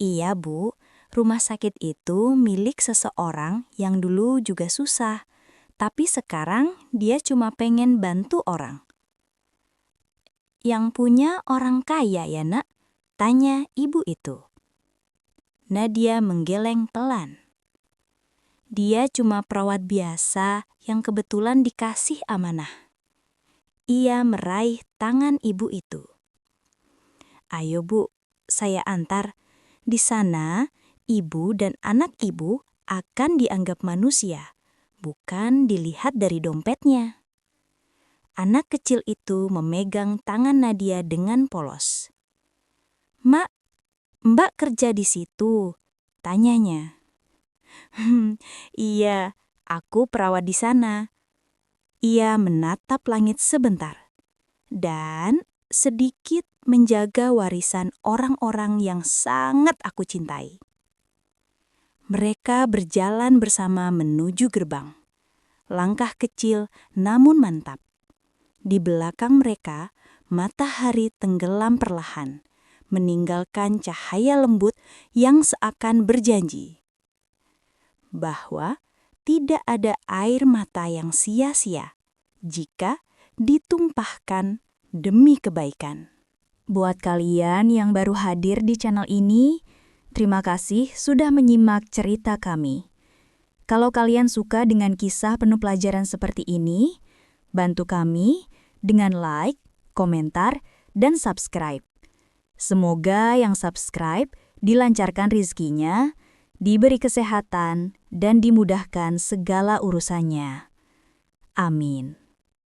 "Iya Bu, rumah sakit itu milik seseorang yang dulu juga susah, tapi sekarang dia cuma pengen bantu orang." "Yang punya orang kaya ya nak?" tanya ibu itu. Nadia menggeleng pelan. "Dia cuma perawat biasa yang kebetulan dikasih amanah." ia meraih tangan ibu itu. "Ayo Bu, saya antar. Di sana, ibu dan anak ibu akan dianggap manusia, bukan dilihat dari dompetnya." Anak kecil itu memegang tangan Nadia dengan polos. "Mak, Mbak kerja di situ?" tanyanya. "Iya, aku perawat di sana." Ia menatap langit sebentar dan sedikit menjaga warisan orang-orang yang sangat aku cintai. Mereka berjalan bersama menuju gerbang. Langkah kecil namun mantap. Di belakang mereka, matahari tenggelam perlahan, meninggalkan cahaya lembut yang seakan berjanji bahwa tidak ada air mata yang sia-sia jika ditumpahkan demi kebaikan. Buat kalian yang baru hadir di channel ini, terima kasih sudah menyimak cerita kami. Kalau kalian suka dengan kisah penuh pelajaran seperti ini, bantu kami dengan like, komentar, dan subscribe. Semoga yang subscribe dilancarkan rezekinya, diberi kesehatan, dan dimudahkan segala urusannya. Amin.